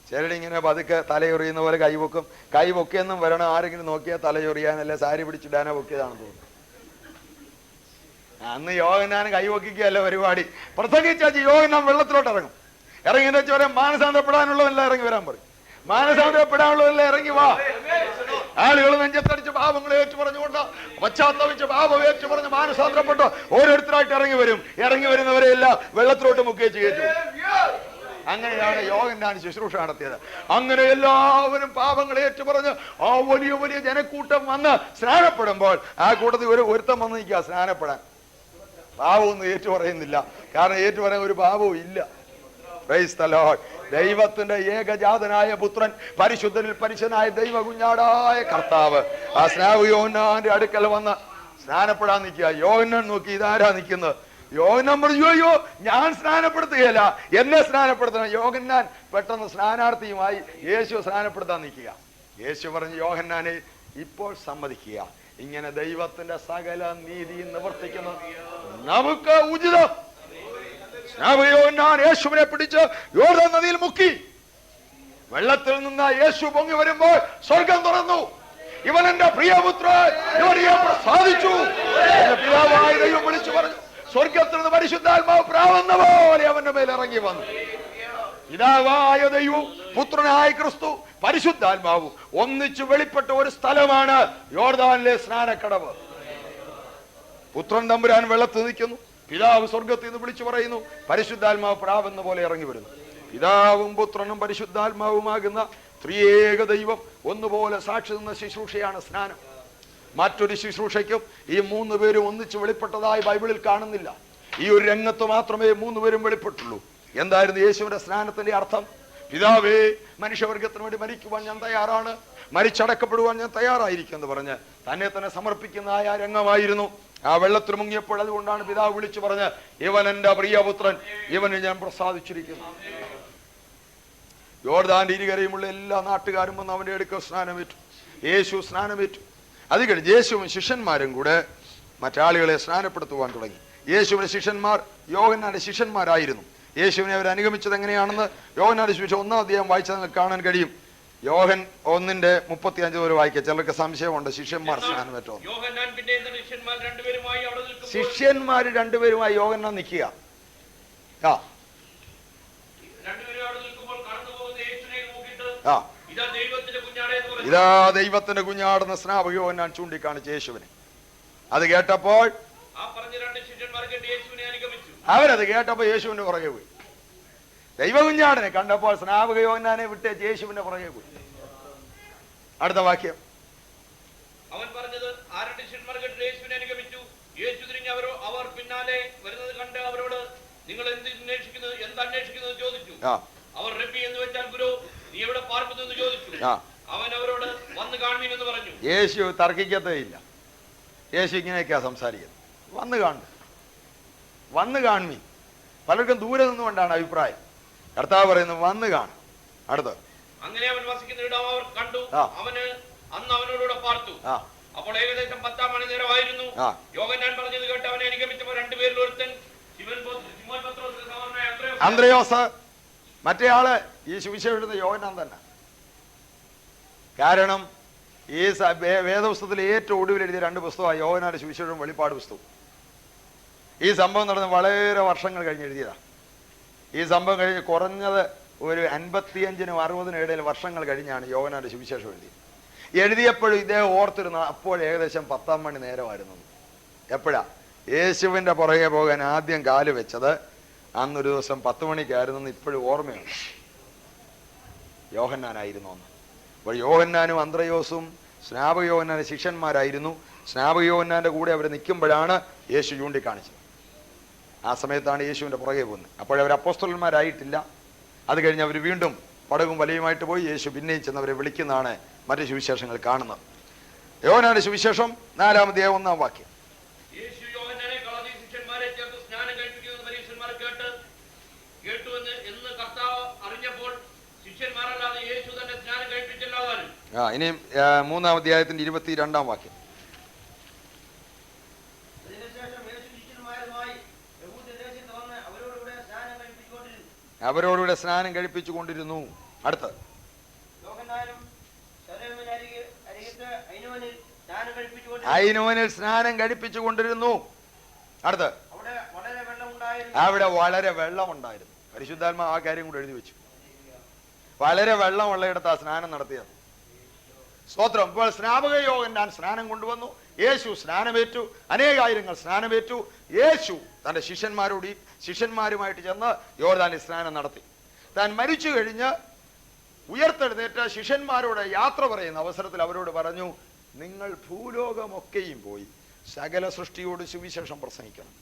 S3: ചിലരിങ്ങനെ പതുക്കെ തലയൊറിയുന്ന പോലെ കൈവെക്കും. കൈവൊക്കെയൊന്നും വരണം, ആരെങ്കിലും നോക്കിയാൽ തലയൊറിയാനല്ല സാരി പിടിച്ചിടാനോ പൊക്കിയതാണെന്ന് തോന്നുന്നു. അന്ന് യോഹന്നാൻ കൈവക്കിക്കുകയല്ല പരിപാടി. പ്രസംഗിച്ചാൽ യോഹന്നാൻ വെള്ളത്തിലോട്ട് ഇറങ്ങും. ഇറങ്ങിയെന്ന് വെച്ചാൽ പറയാം, മാനസാന്തരപ്പെടാനുള്ളതെല്ലാം ഇറങ്ങി വരാൻ പറയും. മാനസാന്തരപ്പെടാനുള്ളതെല്ലാം ഇറങ്ങി വാ. ആളുകൾ നെഞ്ചത്തടിച്ച് പാപങ്ങളെ ഏറ്റു പറഞ്ഞുകൊണ്ട് പശ്ചാത്തപിച്ച് പാപം ഏറ്റു പറഞ്ഞ് മാനസാന്തരപ്പെട്ടോ ഓരോരുത്തരായിട്ട് ഇറങ്ങി വരും. ഇറങ്ങി വരുന്നവരെ എല്ലാം വെള്ളത്തിലോട്ട് മുക്കിയേച്ച് കയറ്റും. അങ്ങനെയാണ് യോഹന്നാൻ ശുശ്രൂഷ നടത്തിയത്. അങ്ങനെ എല്ലാവരും പാപങ്ങളെ ഏറ്റു പറഞ്ഞ് ആ വലിയ വലിയ ജനക്കൂട്ടം വന്ന് സ്നാനപ്പെടുമ്പോൾ ആ കൂട്ടത്തിൽ ഒരുത്തം വന്ന് നിൽക്കുക സ്നാനപ്പെടാൻ. പാപമൊന്നും ഏറ്റു പറയുന്നില്ല, കാരണം ഏറ്റു പറയാൻ ഒരു പാപവും ഇല്ല. Price the Lord. ദൈവത്തിന്റെ ഏകജാതനായ പുത്രൻ, പരിശുദ്ധനിൽ പരിശുദ്ധനായ ദൈവ കുഞ്ഞാടായ കർത്താവ് ആ സ്നാപക യോഹന്നാന്റെ അടുക്കൽ വന്ന് സ്നാനപ്പെടാൻ നിൽക്കുക. യോഹന്നാൻ നോക്കി, ഇതാരാ നിൽക്കുന്നത്? യോഹന്നാൻ പറഞ്ഞു, അയ്യോ ഞാൻ സ്നാനപ്പെടുത്തുകയല്ല, എന്നെ സ്നാനപ്പെടുത്തണം. യോഹന്നാൻ പെട്ടെന്ന് സ്നാനാർത്ഥിയുമായി യേശു സ്നാനപ്പെടുത്താൻ നിൽക്കുക. യേശു പറഞ്ഞു, യോഹന്നാനെ ഇപ്പോൾ സമ്മതിക്കുക, ഇങ്ങനെ ദൈവത്തിന്റെ സകല നീതി നിവർത്തിക്കുന്നത് നമുക്ക് ഉചിതം. യോഹന്നാൻ യേശുവിനെ പിടിച്ച് യോർദാൻ നദിയിൽ മുക്കി. വെള്ളത്തിൽ നിന്ന് യേശു പൊങ്ങി വരുമ്പോൾ സ്വർഗം തുറന്നു. ഇവൻ എന്റെ പ്രിയപുത്രൻ, ഇവനെ പ്രസാദിച്ചു. പിതാവായ ദൈവം വിളിച്ചു പറഞ്ഞു, സ്വർഗത്തിൽ നിന്ന് പരിശുദ്ധാത്മാവ് പ്രാവുന്ന പോലെ അവന്റെ മേൽ ഇറങ്ങി വന്നു. പിതാവായ ദൈവവും പുത്രനായ ക്രിസ്തു പരിശുദ്ധാത്മാവും ഒന്നിച്ചു വെളിപ്പെട്ട ഒരു സ്ഥലമാണ് യോർദാനിലെ സ്നാനക്കടവ്. പുത്രൻ തമ്പുരാൻ വെള്ളത്തിൽ നിൽക്കുന്നു, പിതാവ് സ്വർഗത്തിൽ നിന്ന് വിളിച്ചു പറയുന്നു, പരിശുദ്ധാത്മാവ് പ്രാവെന്ന പോലെ ഇറങ്ങി വരുന്നു. പിതാവും പുത്രനും പരിശുദ്ധാത്മാവുമാകുന്ന ത്രിയേക ദൈവം ഒന്നുപോലെ സാക്ഷി നിന്ന ശുശ്രൂഷയാണ് സ്നാനം. മറ്റൊരു ശുശ്രൂഷയ്ക്കും ഈ മൂന്ന് പേരും ഒന്നിച്ച് വെളിപ്പെട്ടതായി ബൈബിളിൽ കാണുന്നില്ല. ഈ ഒരു രംഗത്ത് മാത്രമേ മൂന്ന് പേരും വെളിപ്പെട്ടുള്ളൂ. എന്തായിരുന്നു യേശുവിന്റെ സ്നാനത്തിന്റെ അർത്ഥം? പിതാവേ, മനുഷ്യവർഗത്തിന് വേണ്ടി മരിക്കുവാൻ ഞാൻ തയ്യാറാണ്, മരിച്ചടക്കപ്പെടുവാൻ ഞാൻ തയ്യാറായിരിക്കും എന്ന് പറഞ്ഞ് തന്നെ തന്നെ സമർപ്പിക്കുന്ന ആ രംഗമായിരുന്നു. ആ വെള്ളത്തിൽ മുങ്ങിയപ്പോൾ അതുകൊണ്ടാണ് പിതാവ് വിളിച്ചു പറഞ്ഞ്, ഇവൻ എന്റെ പ്രിയപുത്രൻ, ഇവന് ഞാൻ പ്രസാദിച്ചിരിക്കുന്നു. യോർദാന്റെ ഇരുകരയുമുള്ള എല്ലാ നാട്ടുകാരും വന്ന് അവന്റെ അടുക്കൽ സ്നാനമേറ്റു. യേശു സ്നാനമേറ്റു. അത് കഴിഞ്ഞ് യേശുവും ശിഷ്യന്മാരും കൂടെ മറ്റാളുകളെ സ്നാനപ്പെടുത്തുവാൻ തുടങ്ങി. യേശുവിന്റെ ശിഷ്യന്മാർ യോഹന്നാന്റെ ശിഷ്യന്മാരായിരുന്നു. യേശുവിനെ അവർ അനുഗമിച്ചത് എങ്ങനെയാണെന്ന് യോഹന്നാന്റെ സുവിശേഷം 1-ാം അധ്യായം വായിച്ചാൽ നിങ്ങൾക്ക് കാണാൻ കഴിയും. യോഹൻ 1:35 വരെ വായിക്കാം. ചിലർക്ക് സംശയമുണ്ട് ശിഷ്യന്മാർ സ്നാനമേറ്റോ. ശിഷ്യന്മാര് രണ്ടുപേരുമായി യോഹന്നാൻ നിൽക്കുക. ഇതാ ദൈവത്തിന്റെ കുഞ്ഞാടെന്ന സ്നാപക യോഹന്നാൻ ചൂണ്ടിക്കാണിച്ച് യേശുവിനെ. അത് കേട്ടപ്പോൾ അവരത് കേട്ടപ്പോ യേശുവിന്റെ പുറകെ പോയി. ദൈവകുഞ്ഞാടനെ കണ്ടപ്പോൾ സ്നാപക യോഹന്നാനെ വിട്ട് യേശുവിന്റെ പുറകെ പോയി. അടുത്ത വാക്യം.
S2: അവൻ പറഞ്ഞത് ആ രണ്ട് ശിഷ്യന്മാർ കേട്ട് യേശുവിനെ അനുഗമിച്ചു. യേശു തിരിഞ്ഞ് അവർ പിന്നാലെ വരുന്നത് കണ്ട് അവരോട്, നിങ്ങൾ എന്തന്വേഷിക്കുന്നത് ചോദിച്ചു. അവർ റബ്ബി എന്ന് വെച്ചാൽ ഗുരു, നീ എവിടെ പാർക്കുന്നു എന്ന് ചോദിച്ചു. അവൻ അവരോട് വന്ന് കാണുമീൻ എന്ന് പറഞ്ഞു.
S3: യേശു തർക്കിക്കത്തേ ഇല്ല. യേശു ഇങ്ങനെയൊക്കെയാ സംസാരിക്കുന്നത്. വന്ന് കാണുമീൻ. പലർക്കും ദൂരെ നിന്നുകൊണ്ടാണ് അഭിപ്രായം. കർത്താവ് പറയുന്നത് വന്ന് കാണും. അടുത്ത്.
S2: അങ്ങനെ അവൻ വസിക്കുന്ന ഇടം അവർ കണ്ടു. അന്ന് അവനോടുകൂടെ പാർത്തു. അപ്പോൾ ഏകദേശം 10-ാം മണി നേരമായിരുന്നു. യോഹന്നാൻ പറഞ്ഞത് കേട്ട് അവനെ അനുഗമിച്ചപ്പോൾ രണ്ടുപേരിൽ ഒരുത്തൻ
S3: അന്ത്രയോസ്, മറ്റേയാള് ഈ സുവിശേഷം യോഹന്നാൻ തന്നെ. കാരണം ഈ വേദപുസ്തകത്തിൽ ഏറ്റവും ഒടുവിൽ എഴുതിയ 2 പുസ്തകമാണ് യോഹന്നാന്റെ സുവിശേഷവും വെളിപ്പാട് പുസ്തകവും. ഈ സംഭവം നടന്ന് വളരെ വർഷങ്ങൾ കഴിഞ്ഞ് എഴുതിയതാണ്. ഈ സംഭവം കഴിഞ്ഞ് കുറഞ്ഞത് ഒരു 55-നും 60-നും ഇടയിൽ വർഷങ്ങൾ കഴിഞ്ഞാണ് യോഹന്നാന്റെ സുവിശേഷം എഴുതിയപ്പോഴും ഇദ്ദേഹം ഓർത്തിരുന്നു അപ്പോൾ ഏകദേശം 10-ാം മണി നേരമായിരുന്നു. എപ്പോഴാ യേശുവിന്റെ പുറകെ പോകാൻ ആദ്യം കാല് വെച്ചത്? അന്നൊരു ദിവസം 10 മണിക്കായിരുന്നു. ഇപ്പോഴും ഓർമ്മയുണ്ട്, യോഹന്നാനായിരുന്നു അന്ന്. അപ്പോൾ യോഹന്നാനും അന്ത്രയോസും സ്നാപക യോഹന്നാന്റെ ശിഷ്യന്മാരായിരുന്നു. സ്നാപക യോഹന്നാന്റെ കൂടെ അവർ നിൽക്കുമ്പോഴാണ് യേശു ചൂണ്ടിക്കാണിച്ചത്. ആ സമയത്താണ് യേശുവിന്റെ പുറകെ പോകുന്നത്. അപ്പോഴവർ അപ്പോസ്തലന്മാരായിട്ടില്ല. അത് കഴിഞ്ഞ് അവർ വീണ്ടും പടകും വലയുമായിട്ട് പോയി. യേശു പിന്നെയും ചെന്നവരെ വിളിക്കുന്നതാണ് മറ്റു സുവിശേഷങ്ങൾ കാണുന്നത്. യോഹന്നാന്റെ സുവിശേഷം 4-ാം അധ്യായം 1-ാം വാക്യം. ഇനിയും 3-ാം അധ്യായത്തിന്റെ 22-ാം വാക്യം. അവരോടുകൂടെ സ്നാനം കഴിപ്പിച്ചു കൊണ്ടിരുന്നു. അടുത്ത്. ഐനോനിൽ സ്നാനം കഴിപ്പിച്ചു കൊണ്ടിരുന്നു. അടുത്ത്. അവിടെ വളരെ വെള്ളമുണ്ടായിരുന്നു. പരിശുദ്ധാത്മാവ് ആ കാര്യം കൂടെ എഴുതി വെച്ചു. വളരെ വെള്ളമുള്ളയിടത്ത് ആ സ്നാനം നടത്തിയത്. സ്തോത്രം. ഇപ്പോൾ സ്നാപക യോഹന്നാൻ സ്നാനം കൊണ്ടുവന്നു. യേശു സ്നാനമേറ്റു. അനേകായിരങ്ങൾ സ്നാനമേറ്റു. യേശു തന്റെ ശിഷ്യന്മാരുമായിട്ട് ചെന്ന് യോർദാനിൽ സ്നാനം നടത്തി. താൻ മരിച്ചു കഴിഞ്ഞ് ഉയർത്തെഴുന്നേറ്റ ശിഷ്യന്മാരോട് യാത്ര പറയുന്ന അവസരത്തിൽ അവരോട് പറഞ്ഞു, നിങ്ങൾ ഭൂലോകമൊക്കെയും പോയി സകല സൃഷ്ടിയോട് സുവിശേഷം പ്രസംഗിക്കണം.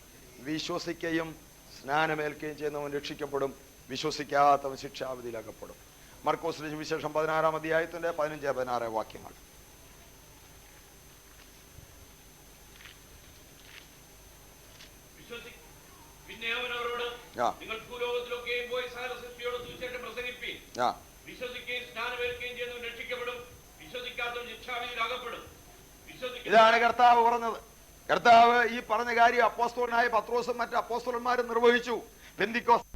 S3: വിശ്വസിക്കുകയും സ്നാനമേൽക്കുകയും ചെയ്യുന്നവൻ രക്ഷിക്കപ്പെടും, വിശ്വസിക്കാത്തവൻ ശിക്ഷാവിധിയിലാക്കപ്പെടും. മർക്കോസിന്റെ സുവിശേഷം 16-ാം അധ്യായത്തിന്റെ 15-16 വാക്യങ്ങൾ.
S2: നിങ്ങൾ ഭൂലോകത്തിലൊക്കെയും പോയി സകല സൃഷ്ടിയോട് സുവിശേഷം പ്രസംഗിപ്പീൻ. വിശ്വസിക്കുകയും സ്നാനമേൽക്കുകയും ചെയ്യുന്നവൻ രക്ഷിക്കപ്പെടും, വിശ്വസിക്കാത്തവൻ ശിക്ഷാവിധിയിലാകപ്പെടും.
S3: ഇതാണ് കർത്താവ് പറഞ്ഞത്. കർത്താവ് ഈ പറഞ്ഞ കാര്യം അപ്പോസ്തലനായ പത്രോസും മറ്റ് അപ്പോസ്തലന്മാരും നിർവഹിച്ചു. പെന്തിക്കോസ്ത്